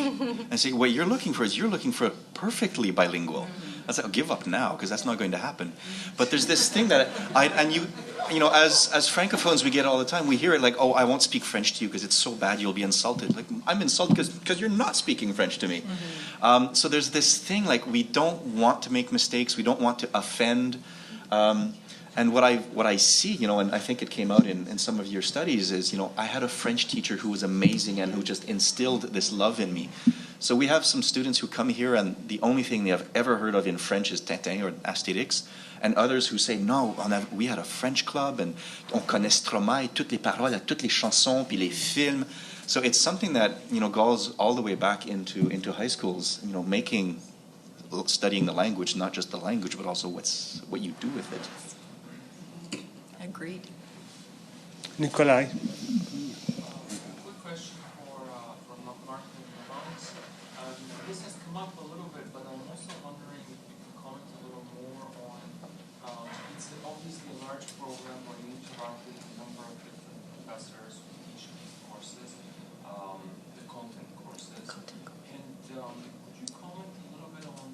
I say, what you're looking for perfectly bilingual. I say, oh, give up now, because that's not going to happen. But there's this thing that as Francophones, we get all the time, we hear it like, oh, I won't speak French to you because it's so bad you'll be insulted. Like, I'm insulted because you're not speaking French to me. So there's this thing like we don't want to make mistakes, we don't want to offend. And what I see, and I think it came out in some of your studies, is, I had a French teacher who was amazing and who just instilled this love in me. So we have some students who come here and the only thing they have ever heard of in French is Tintin or Astérix, and others who say, no, we had a French club and on connaît Stromae, toutes les paroles, toutes les chansons, puis les films. So it's something that, goes all the way back into high schools, studying the language, not just the language, but also what you do with it. Agreed. Nikolai. Quick question for Mark and Laurence. This has come up a little bit, but I'm also wondering if you can comment a little more on, it's obviously a large program where you need to work with a number of different professors who teach these courses, the content courses. And would you comment a little bit on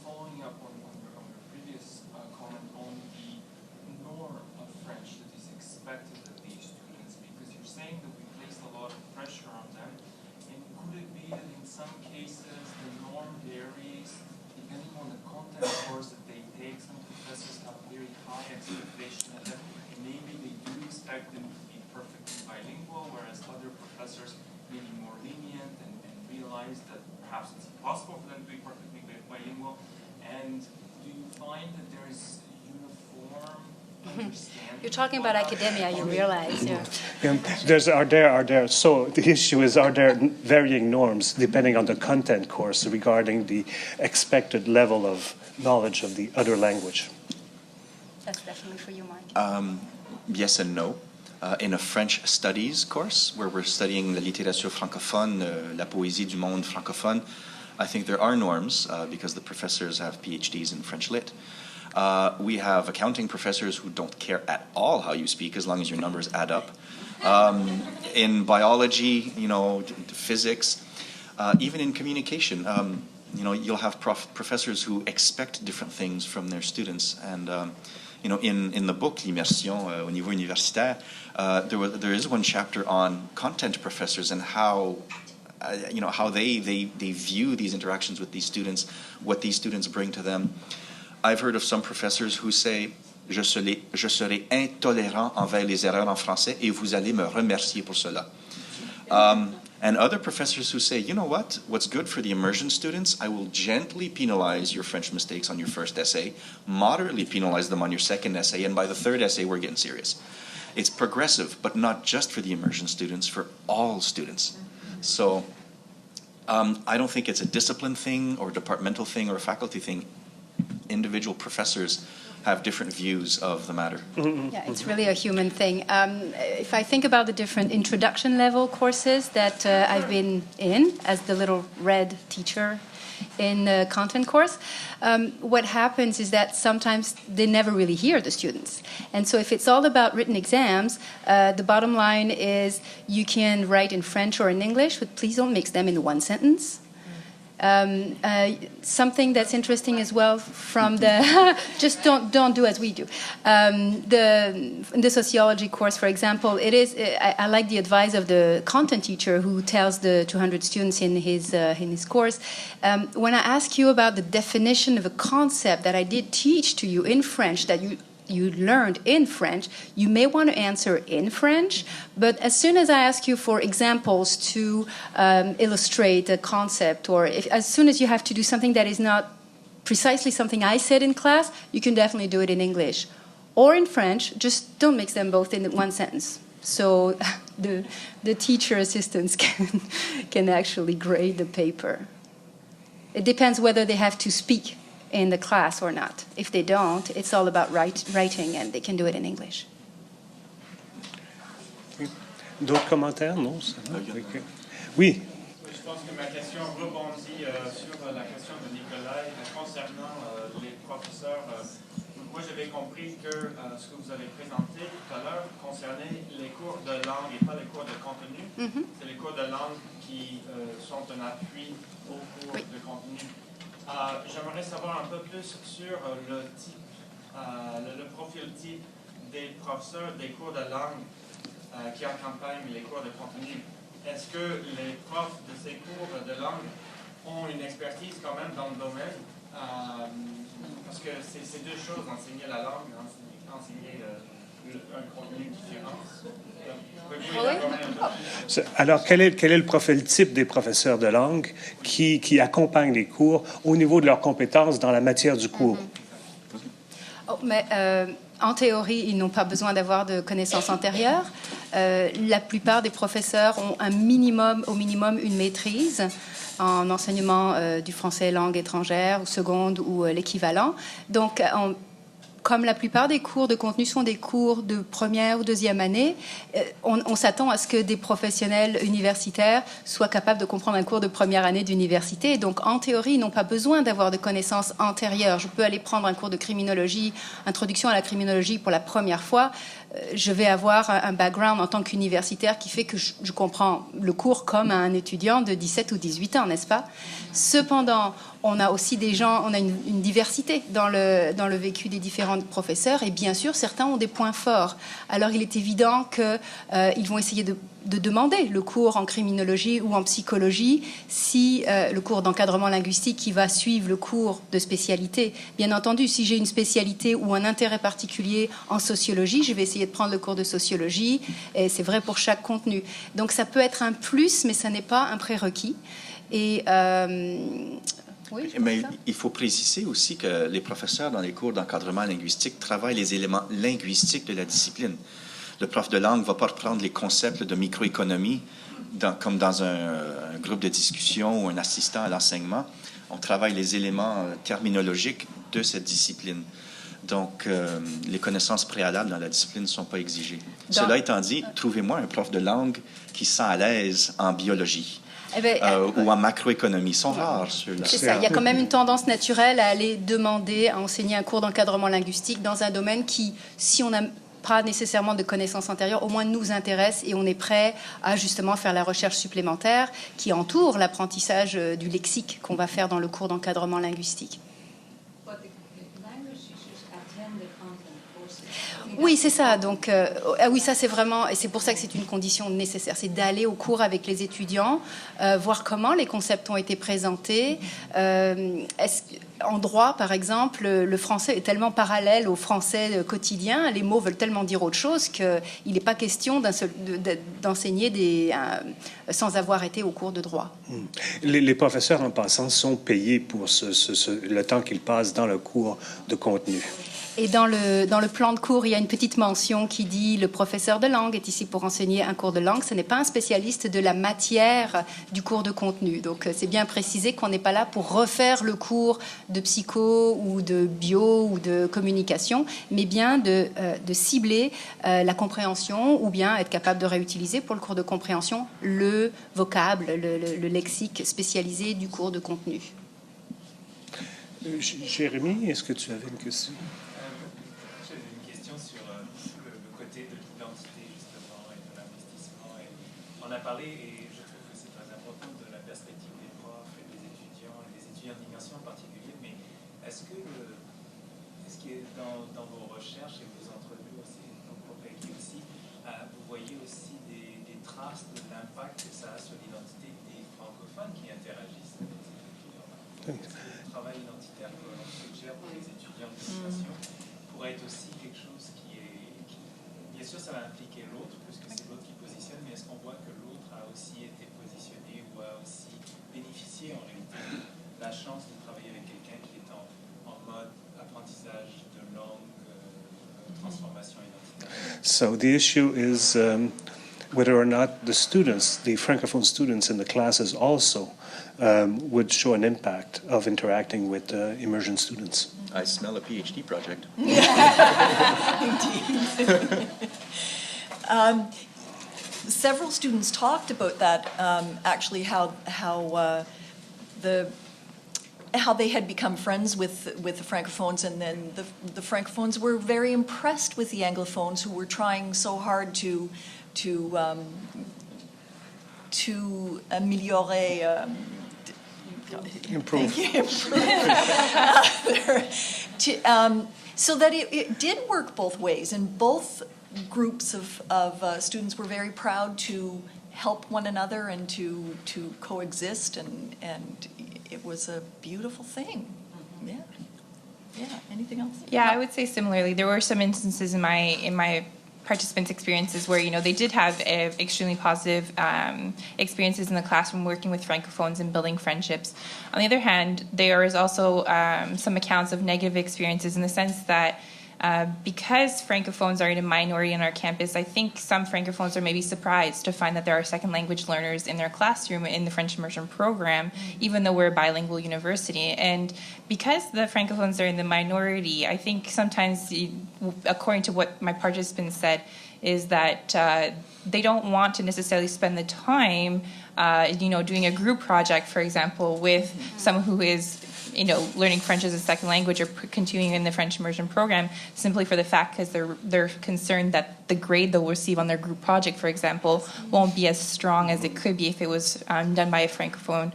following up on your previous comment on the norm of French that is expected of these students, because you're saying that we place a lot of pressure on them, and could it be that in some cases the norm varies depending on the content course that they take? Some professors have very high expectations of them, and maybe they do expect them to be perfectly bilingual, whereas other professors may be more lenient and realize that perhaps it's impossible for them to be perfectly bilingual. And do you find that there is uniform understanding? You're talking about academia, you realize, yeah. So the issue is, are there varying norms depending on the content course regarding the expected level of knowledge of the other language? That's definitely for you, Mike. Yes and no. In a French studies course, where we're studying la littérature francophone, la poésie du monde francophone, I think there are norms because the professors have PhDs in French lit. We have accounting professors who don't care at all how you speak as long as your numbers add up. In biology, physics, even in communication, you'll have professors who expect different things from their students. And in the book L'Immersion au niveau universitaire, there is one chapter on content professors and how they view these interactions with these students, what these students bring to them. I've heard of some professors who say, je serai intolérant envers les erreurs en français et vous allez me remercier pour cela. And other professors who say, you know what, what's good for the immersion students, I will gently penalize your French mistakes on your first essay, moderately penalize them on your second essay, and by the third essay, we're getting serious. It's progressive, but not just for the immersion students, for all students. So I don't think it's a discipline thing or a departmental thing or a faculty thing. Individual professors have different views of the matter. Yeah, it's really a human thing. If I think about the different introduction level courses that I've been in as the little red teacher in the content course, what happens is that sometimes they never really hear the students. And so if it's all about written exams, the bottom line is you can write in French or in English, but please don't mix them in one sentence. Something that's interesting as well from the just don't do as we do. The sociology course, for example, it is. I like the advice of the content teacher who tells the 200 students in his course. When I ask you about the definition of a concept that I did teach to you in French that you learned in French, you may want to answer in French, but as soon as I ask you for examples to illustrate a concept, or as soon as you have to do something that is not precisely something I said in class, you can definitely do it in English or in French. Just don't mix them both in one sentence. So the teacher assistants can actually grade the paper. It depends whether they have to speak in the class or not. If they don't, it's all about writing, and they can do it in English. D'autres commentaires? Non, ça va? Okay. Oui. Je pense que ma question rebondit sur la question de Nicolas concernant les professeurs. Moi, j'avais compris que ce que vous avez présenté tout à l'heure concernait les cours de langue et pas les cours de contenu. C'est les cours de langue qui sont un appui aux cours de contenu. J'aimerais savoir un peu plus sur le type, le profil type des professeurs des cours de langue qui accompagnent les cours de contenu. Est-ce que les profs de ces cours de langue ont une expertise quand même dans le domaine? Parce que c'est deux choses, enseigner la langue, enseigner un contenu différent. Alors, quel est le profil type des professeurs de langue qui accompagnent les cours au niveau de leurs compétences dans la matière du cours? En théorie, ils n'ont pas besoin d'avoir de connaissances antérieures. La plupart des professeurs ont au minimum une maîtrise en enseignement du français langue étrangère ou seconde ou l'équivalent. Donc, comme la plupart des cours de contenu sont des cours de première ou deuxième année, on s'attend à ce que des professionnels universitaires soient capables de comprendre un cours de première année d'université. Donc, en théorie, ils n'ont pas besoin d'avoir de connaissances antérieures. Je peux aller prendre un cours de criminologie, introduction à la criminologie pour la première fois. Je vais avoir un background en tant qu'universitaire qui fait que je comprends le cours comme un étudiant de 17 ou 18 ans, n'est-ce pas? Cependant, on a aussi des gens, on a une diversité dans le vécu des différents professeurs, et bien sûr, certains ont des points forts. Alors, il est évident qu'ils vont essayer de demander le cours en criminologie ou en psychologie, si le cours d'encadrement linguistique qui va suivre le cours de spécialité. Bien entendu, si j'ai une spécialité ou un intérêt particulier en sociologie, je vais essayer de prendre le cours de sociologie, et c'est vrai pour chaque contenu. Donc, ça peut être un plus, mais ça n'est pas un prérequis. Et oui, mais il faut préciser aussi que les professeurs dans les cours d'encadrement linguistique travaillent les éléments linguistiques de la discipline. Le prof de langue ne va pas reprendre les concepts de microéconomie comme dans un groupe de discussion ou un assistant à l'enseignement. On travaille les éléments terminologiques de cette discipline. Donc, les connaissances préalables dans la discipline ne sont pas exigées. Cela étant dit, trouvez-moi un prof de langue qui se sent à l'aise en biologie. Ou en macroéconomie. Ils sont rares, ceux-là. C'est ça. Il y a quand même une tendance naturelle à aller demander à enseigner un cours d'encadrement linguistique dans un domaine qui, si on n'a pas nécessairement de connaissances antérieures, au moins nous intéresse, et on est prêt à justement faire la recherche supplémentaire qui entoure l'apprentissage du lexique qu'on va faire dans le cours d'encadrement linguistique. Oui, c'est ça. Donc, oui, ça c'est vraiment, et c'est pour ça que c'est une condition nécessaire, c'est d'aller au cours avec les étudiants, voir comment les concepts ont été présentés. En droit, par exemple, le français est tellement parallèle au français quotidien, les mots veulent tellement dire autre chose qu'il n'est pas question d'enseigner sans avoir été au cours de droit. Les professeurs, en passant, sont payés pour le temps qu'ils passent dans le cours de contenu. Et dans le plan de cours, il y a une petite mention qui dit « Le professeur de langue est ici pour enseigner un cours de langue. Ce n'est pas un spécialiste de la matière du cours de contenu. » Donc, c'est bien précisé qu'on n'est pas là pour refaire le cours de psycho ou de bio ou de communication, mais bien de cibler la compréhension ou bien être capable de réutiliser pour le cours de compréhension le vocable, le lexique spécialisé du cours de contenu. Jérémy, est-ce que tu avais une question? On a parlé, et je trouve que c'est très important, de la perspective des profs et des étudiants d'immersion en particulier, mais est-ce qu'il est dans vos recherches et vos entrevues aussi, donc pour Peggy aussi, vous voyez aussi des traces de l'impact que ça a sur l'identité des francophones qui interagissent avec les étudiants? Est-ce que le travail identitaire que l'on suggère pour les étudiants d'immersion pourrait être aussi quelque chose qui est... Bien sûr, ça va impliquer l'autre, puisque c'est l'autre qui positionne, mais est-ce qu'on voit que l'autre a aussi été positionné ou a aussi bénéficié en réalité de la chance de travailler avec quelqu'un qui est en mode apprentissage de langue, transformation identitaire? So the issue is whether or not the students, the Francophone students in the classes also would show an impact of interacting with immersion students. I smell a PhD project. Indeed. Several students talked about that, actually, how they had become friends with the Francophones, and then the Francophones were very impressed with the Anglophones, who were trying so hard to améliorer. Improve. So that it did work both ways, and both groups of students were very proud to help one another and to coexist, and it was a beautiful thing. Yeah. Anything else? Yeah, I would say similarly. There were some instances in my participants' experiences where, they did have extremely positive experiences in the classroom working with Francophones and building friendships. On the other hand, there is also some accounts of negative experiences in the sense that because Francophones are in a minority on our campus, I think some Francophones are maybe surprised to find that there are second language learners in their classroom in the French immersion program, even though we're a bilingual university. And because the Francophones are in the minority, I think sometimes, according to what my participants said, is that they don't want to necessarily spend the time, doing a group project, for example, with someone who is learning French as a second language or continuing in the French immersion program, simply for the fact because they're concerned that the grade they'll receive on their group project, for example, won't be as strong as it could be if it was done by a Francophone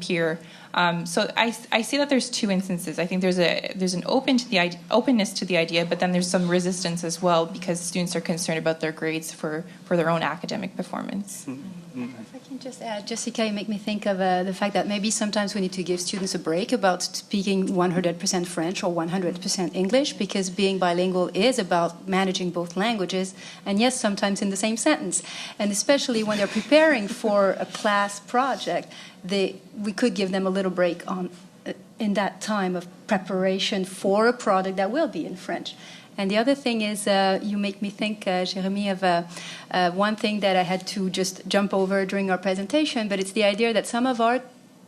peer. So I see that there's two instances. I think there's an openness to the idea, but then there's some resistance as well because students are concerned about their grades for their own academic performance. If I can just add, Jessica, you make me think of the fact that maybe sometimes we need to give students a break about speaking 100% French or 100% English, because being bilingual is about managing both languages, and yes, sometimes in the same sentence. And especially when they're preparing for a class project, we could give them a little break in that time of preparation for a product that will be in French. And the other thing is, you make me think, Jérémy, of one thing that I had to just jump over during our presentation, but it's the idea that some of our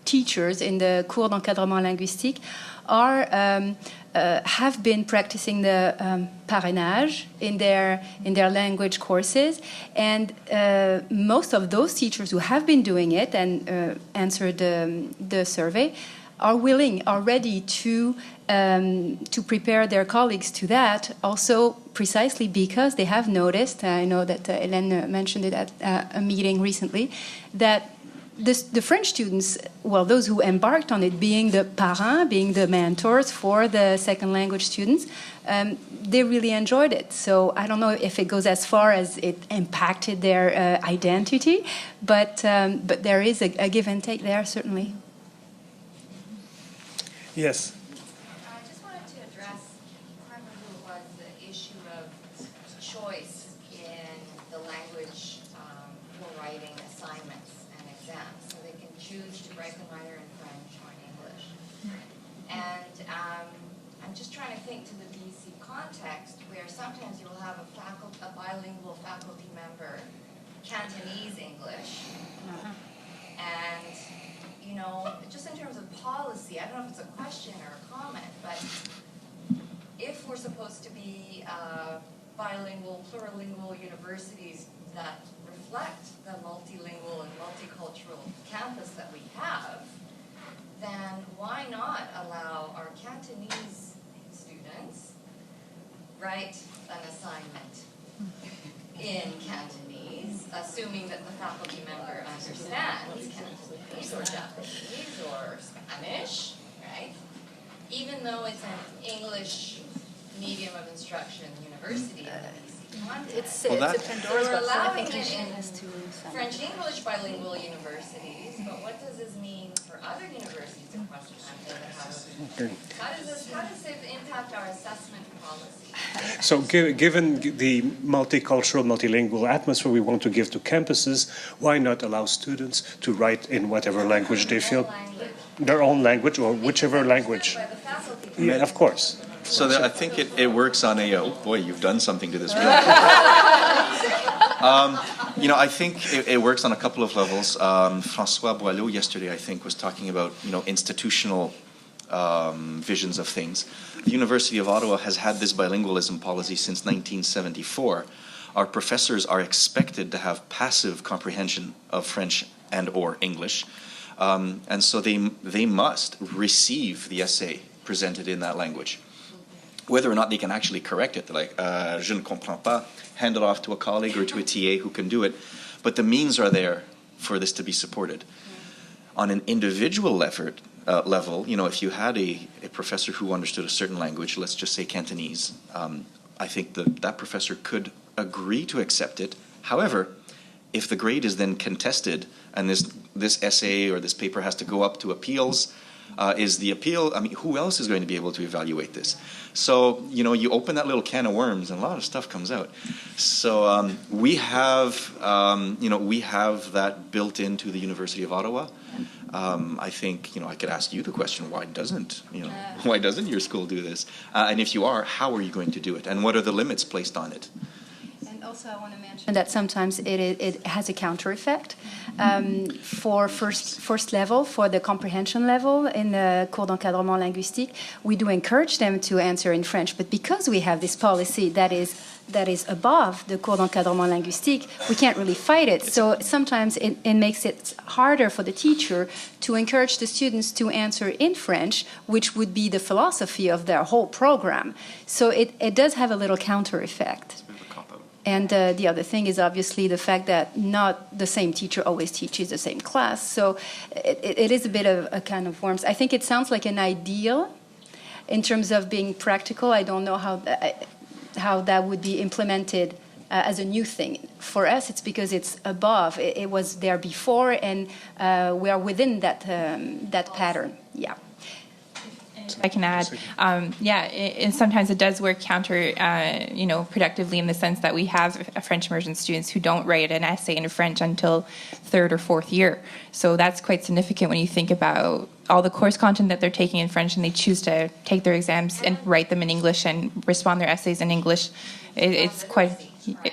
teachers in the cours d'encadrement linguistique have been practicing the parrainage in their language courses, and most of those teachers who have been doing it and answered the survey are ready to prepare their colleagues to that, also precisely because they have noticed, I know that Hélène mentioned it at a meeting recently, that the French students, well, those who embarked on it, being the parrains, being the mentors for the second language students, they really enjoyed it. So I don't know if it goes as far as it impacted their identity, but there is a give and take there, certainly. Yes. I just wanted to address, I remember who it was, the issue of choice in the language for writing assignments and exams. So they can choose to write them either in French or in English. And I'm just trying to think to the BC context where sometimes you'll have a bilingual faculty member, Cantonese English, and you know, just in terms of policy, I don't know if it's a question or a comment, but if we're supposed to be bilingual, plurilingual universities that reflect the multilingual and multicultural campus that we have, then why not allow our Cantonese students write an assignment in Cantonese, assuming that the faculty member understands Cantonese or Japanese or Spanish, right? Even though it's an English medium of instruction university in the BC context. It's Well, a Pandora's We're box. I allowing think it it in has to French-English bilingual universities, but what does this mean for other universities across the country that have? How does this impact our assessment policy? So given the multicultural, multilingual atmosphere we want to give to campuses, why not allow students to write in whatever language they feel? Their own language or whichever language. By the faculty. Yeah, of course. So I think it works on a, oh boy, you've done something to this room. You know, I think it works on a couple of levels. François Boileau yesterday, I think, was talking about, you know, institutional visions of things. The University of Ottawa has had this bilingualism policy since 1974. Our professors are expected to have passive comprehension of French and or English. And so they must receive the essay presented in that language. Whether or not they can actually correct it, like, je ne comprends pas, hand it off to a colleague or to a TA who can do it. But the means are there for this to be supported. On an individual level, you know, if you had a professor who understood a certain language, let's just say Cantonese, I think that professor could agree to accept it. However, if the grade is then contested and this essay or this paper has to go up to appeals, is the appeal, I mean, who else is going to be able to evaluate this? So, you know, you open that little can of worms and a lot of stuff comes out. So we have that built into the University of Ottawa. I think, you know, I could ask you the question, why doesn't your school do this? And if you are, how are you going to do it? And what are the limits placed on it? Also, I want to mention that sometimes it has a counter effect. For first level, for the comprehension level in the cours d'encadrement linguistique, we do encourage them to answer in French. But because we have this policy that is above the cours d'encadrement linguistique, we can't really fight it. So sometimes it makes it harder for the teacher to encourage the students to answer in French, which would be the philosophy of their whole program. So it does have a little counter effect. And the other thing is obviously the fact that not the same teacher always teaches the same class. So it is a bit of a kind of worms. I think it sounds like an ideal in terms of being practical. I don't know how that would be implemented as a new thing. For us, it's because it's above. It was there before, and we are within that pattern. Yeah. I can add, and sometimes it does work productively in the sense that we have French immersion students who don't write an essay in French until third or fourth year. So that's quite significant when you think about all the course content that they're taking in French and they choose to take their exams and write them in English and respond their essays in English. It's quite,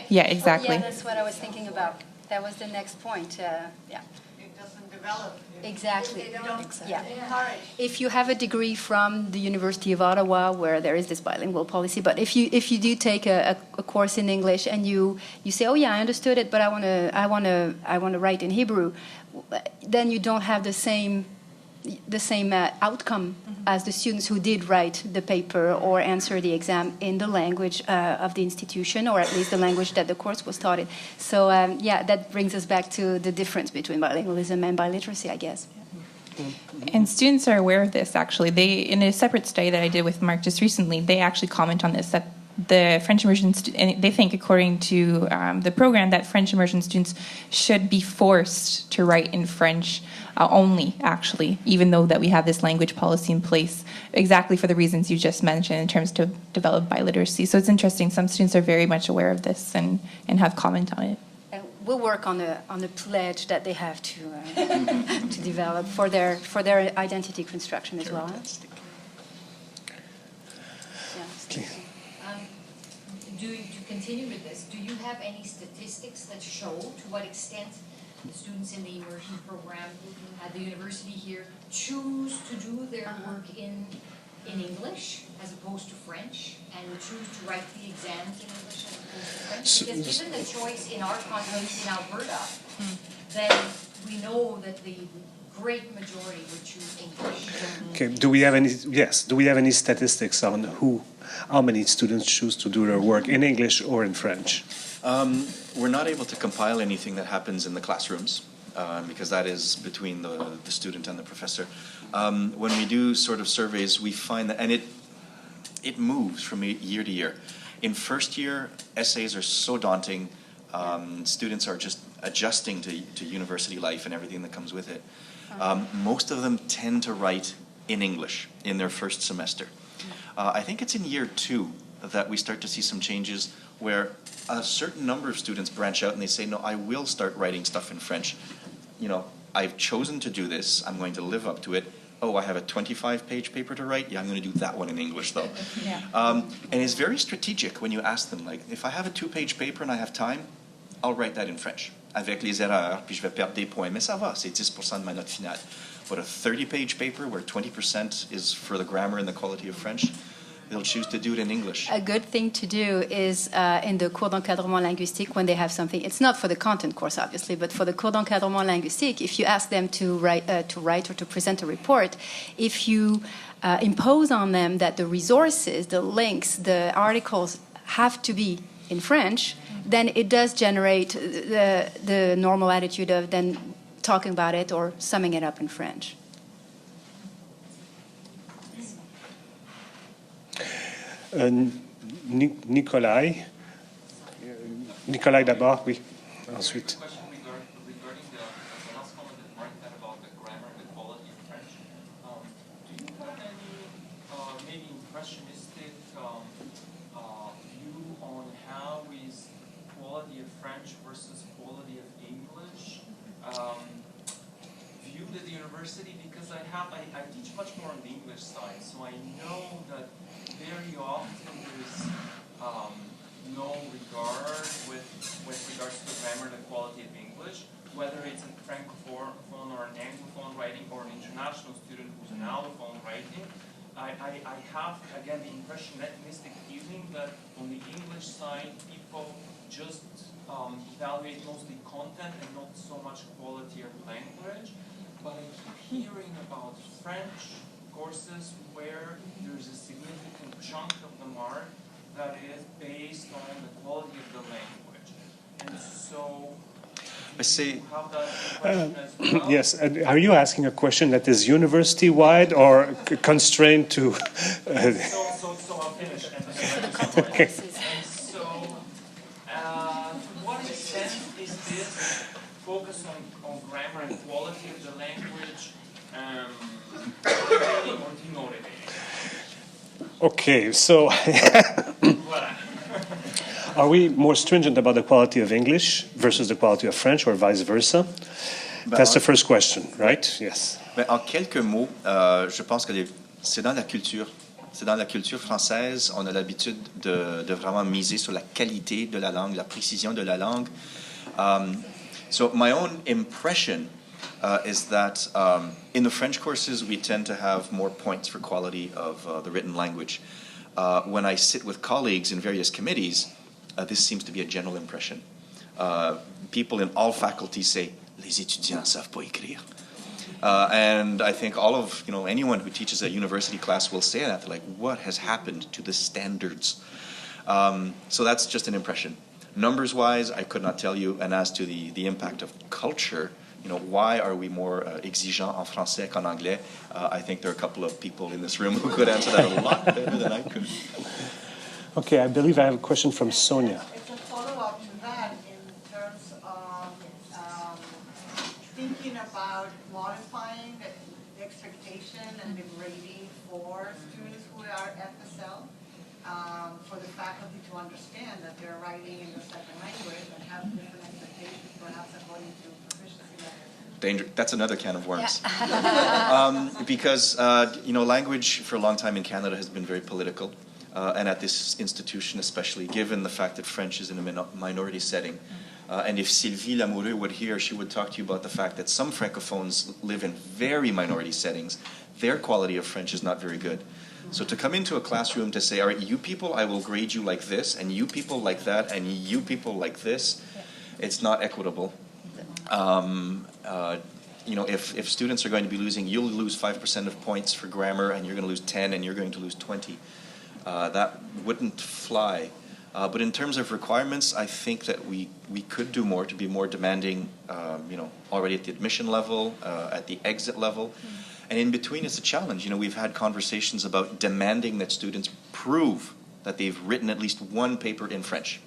yeah, exactly. Yeah, that's what I was thinking about. That was the next point. It doesn't develop. Exactly. Yeah. If you have a degree from the University of Ottawa, where there is this bilingual policy, but if you do take a course in English and you say, oh yeah, I understood it, but I want to write in Hebrew, then you don't have the same outcome as the students who did write the paper or answer the exam in the language of the institution, or at least the language that the course was taught in. So that brings us back to the difference between bilingualism and biliteracy, I guess. And students are aware of this, actually. They, in a separate study that I did with Mark just recently, they actually comment on this, that the French immersion, and they think, according to the program, that French immersion students should be forced to write in French only, actually, even though that we have this language policy in place, exactly for the reasons you just mentioned in terms to develop biliteracy. So it's interesting. Some students are very much aware of this and have comment on it. And we'll work on the pledge that they have to to develop for their identity construction as well. To continue with this, do you have any statistics that show to what extent the students in the immersion program at the university here choose to do their work in English as opposed to French, and choose to write the exams in English as opposed to French? Because given the choice in our context in Alberta, then we know that the great majority would choose English. Okay. Do we have any statistics on how many students choose to do their work in English or in French? We're not able to compile anything that happens in the classrooms because that is between the student and the professor. When we do sort of surveys, we find that, and it moves from year to year. In first year, essays are so daunting. Students are just adjusting to university life and everything that comes with it. Most of them tend to write in English in their first semester. I think it's in year 2 that we start to see some changes where a certain number of students branch out and they say, no, I will start writing stuff in French. You know, I've chosen to do this. I'm going to live up to it. Oh, I have a 25-page paper to write? Yeah, I'm going to do that one in English, though. And it's very strategic when you ask them, like, if I have a 2-page paper and I have time, I'll write that in French. Avec les erreurs, puis je vais perdre des points. Mais ça va, c'est 10% de ma note finale. But a 30-page paper where 20% is for the grammar and the quality of French, they'll choose to do it in English. A good thing to do is in the cours d'encadrement linguistique when they have something. It's not for the content course, obviously, but for the cours d'encadrement linguistique, if you ask them to write or to present a report, if you impose on them that the resources, the links, the articles have to be in French, then it does generate the normal attitude of then talking about it or summing it up in French. Nikolai d'abord, oui. Ensuite. Regarding the last comment that Mark had about the grammar and the quality of French, do you have any maybe impressionistic view on how is quality of French versus quality of English viewed at the university? Because I teach much more on the English side, so I know that very often there's no regard with regards to the grammar and the quality of English, whether it's a francophone or an anglophone writing or an international student who's an allophone writing. I have, again, the impressionistic feeling that on the English side, people just evaluate mostly content and not so much quality of language. But I keep hearing about French courses where there's a significant chunk of the mark that is based on the quality of the language. And so, do you have that impression as well? Yes. Are you asking a question that is university-wide or constrained to... So I'll finish. Okay. So, to what extent is this focus on grammar and quality of the language motivating or demotivating? Okay, so are we more stringent about the quality of English versus the quality of French or vice versa? That's the first question, right? Yes. En quelques mots, je pense que c'est dans la culture. C'est dans la culture française, on a l'habitude de vraiment miser sur la qualité de la langue, la précision de la langue. So my own impression is that in the French courses, we tend to have more points for quality of the written language. When I sit with colleagues in various committees, this seems to be a general impression. People in all faculties say, les étudiants savent pas écrire. And I think all of, anyone who teaches a university class will say that. They're like, what has happened to the standards? So that's just an impression. Numbers-wise, I could not tell you. And as to the impact of culture, why are we more exigeant en français qu'en anglais? I think there are a couple of people in this room who could answer that a lot better than I could. Okay, I believe I have a question from Sonia. It's a follow-up to that in terms of thinking about modifying the expectation and the grading for students who are FSL, for the faculty to understand that they're writing in the second language and have different expectations, perhaps according to proficiency levels. That's another can of worms. Because, language for a long time in Canada has been very political. And at this institution especially, given the fact that French is in a minority setting. And if Sylvie Lamoureux were here, she would talk to you about the fact that some Francophones live in very minority settings. Their quality of French is not very good. So to come into a classroom to say, all right, you people, I will grade you like this, and you people like that, and you people like this, it's not equitable. If students are going to be losing, you'll lose 5% of points for grammar, and you're going to lose 10, and you're going to lose 20. That wouldn't fly. But in terms of requirements, I think that we could do more to be more demanding, already at the admission level, at the exit level. And in between, it's a challenge. We've had conversations about demanding that students prove that they've written at least one paper in French.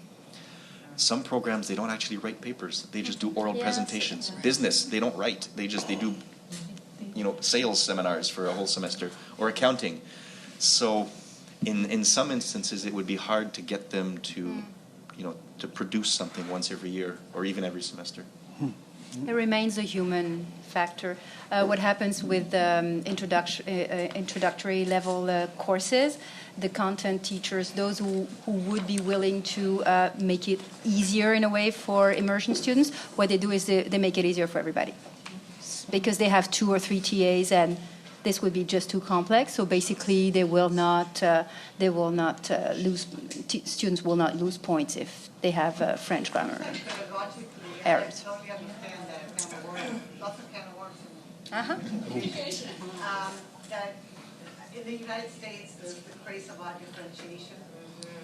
Some programs, they don't actually write papers. They just do oral presentations. Business, they don't write. They do, sales seminars for a whole semester, or accounting. So in some instances, it would be hard to get them to produce something once every year or even every semester. It remains a human factor. What happens with introductory level courses, the content teachers, those who would be willing to make it easier in a way for immersion students, what they do is they make it easier for everybody. Because they have 2 or 3 TAs and this would be just too complex. So basically, students will not lose points if they have French grammar errors. I totally understand that kind of work. Lots of kind of works that in the United States, there's the craze about differentiation.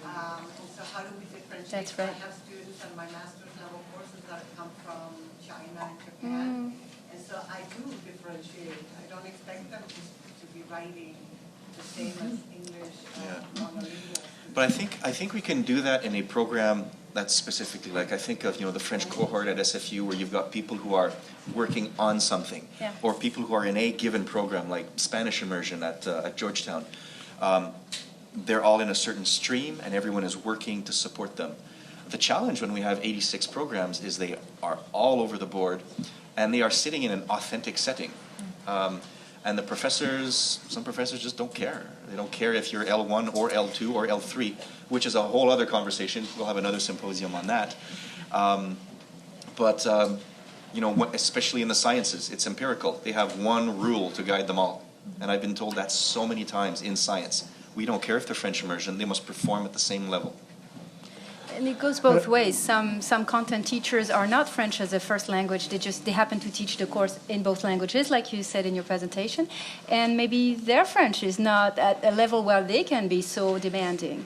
And so how do we differentiate? That's right. I have students on my master's level courses that come from China and Japan. And so I do differentiate. I don't expect them to be writing the same as English monolingual. But I think we can do that in a program that's specifically I think of the French cohort at SFU, where you've got people who are working on something, or people who are in a given program like Spanish immersion at Georgetown. They're all in a certain stream, and everyone is working to support them. The challenge when we have 86 programs is they are all over the board, and they are sitting in an authentic setting. And some professors just don't care. They don't care if you're L1 or L2 or L3, which is a whole other conversation. We'll have another symposium on that. Especially in the sciences, it's empirical. They have one rule to guide them all. And I've been told that so many times in science. We don't care if they're French immersion. They must perform at the same level. And it goes both ways. Some content teachers are not French as a first language. They happen to teach the course in both languages, like you said in your presentation. And maybe their French is not at a level where they can be so demanding.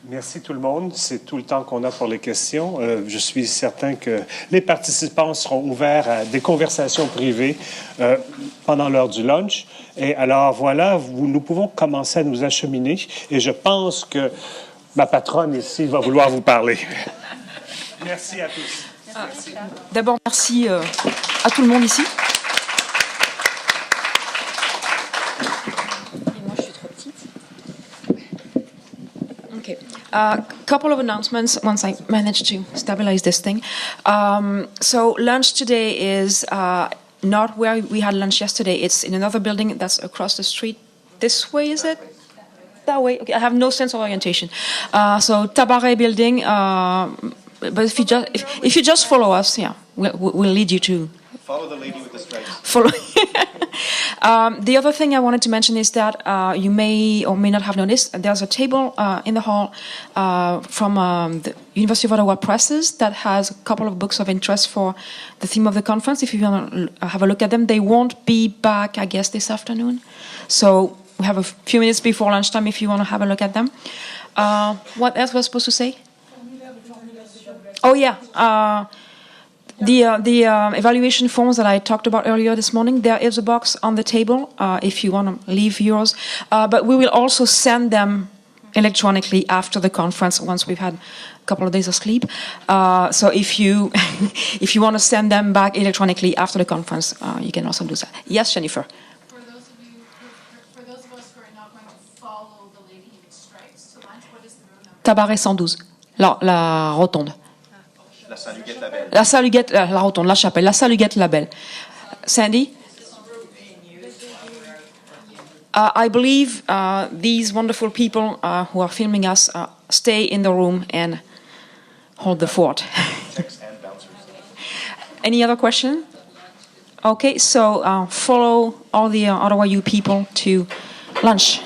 Merci tout le monde. C'est tout le temps qu'on a pour les questions. Je suis certain que les participants seront ouverts à des conversations privées pendant l'heure du lunch. Et alors voilà, nous pouvons commencer à nous acheminer. Et je pense que ma patronne ici va vouloir vous parler. Merci à tous. D'abord, merci à tout le monde ici. Et moi, je suis trop petite. Okay. Couple of announcements once I manage to stabilize this thing. So lunch today is not where we had lunch yesterday. It's in another building that's across the street. This way, is it? That way. Okay, I have no sense of orientation. So Tabaret building. But if you just follow us, we'll lead you to. Follow the lady with the stripes. Follow. The other thing I wanted to mention is that you may or may not have noticed there's a table in the hall from the University of Ottawa Presses that has a couple of books of interest for the theme of the conference. If you want to have a look at them, they won't be back, I guess, this afternoon. So we have a few minutes before lunchtime if you want to have a look at them. What else was I supposed to say? Oh, yeah. The evaluation forms that I talked about earlier this morning, there is a box on the table if you want to leave yours. But we will also send them electronically after the conference once we've had a couple of days of sleep. So if you if you want to send them back electronically after the conference, you can also do that. Yes, Jennifer. For those of us who are not going to follow the lady in stripes to lunch, what is the room number? Tabaret 112, la rotonde. La salle Huguette Labelle. La salle Huguette, la rotonde, la chapelle, la salle Huguette Labelle. Sandy? I believe these wonderful people who are filming us stay in the room and hold the fort. Any other question? Okay, so follow all the Ottawa U people to lunch.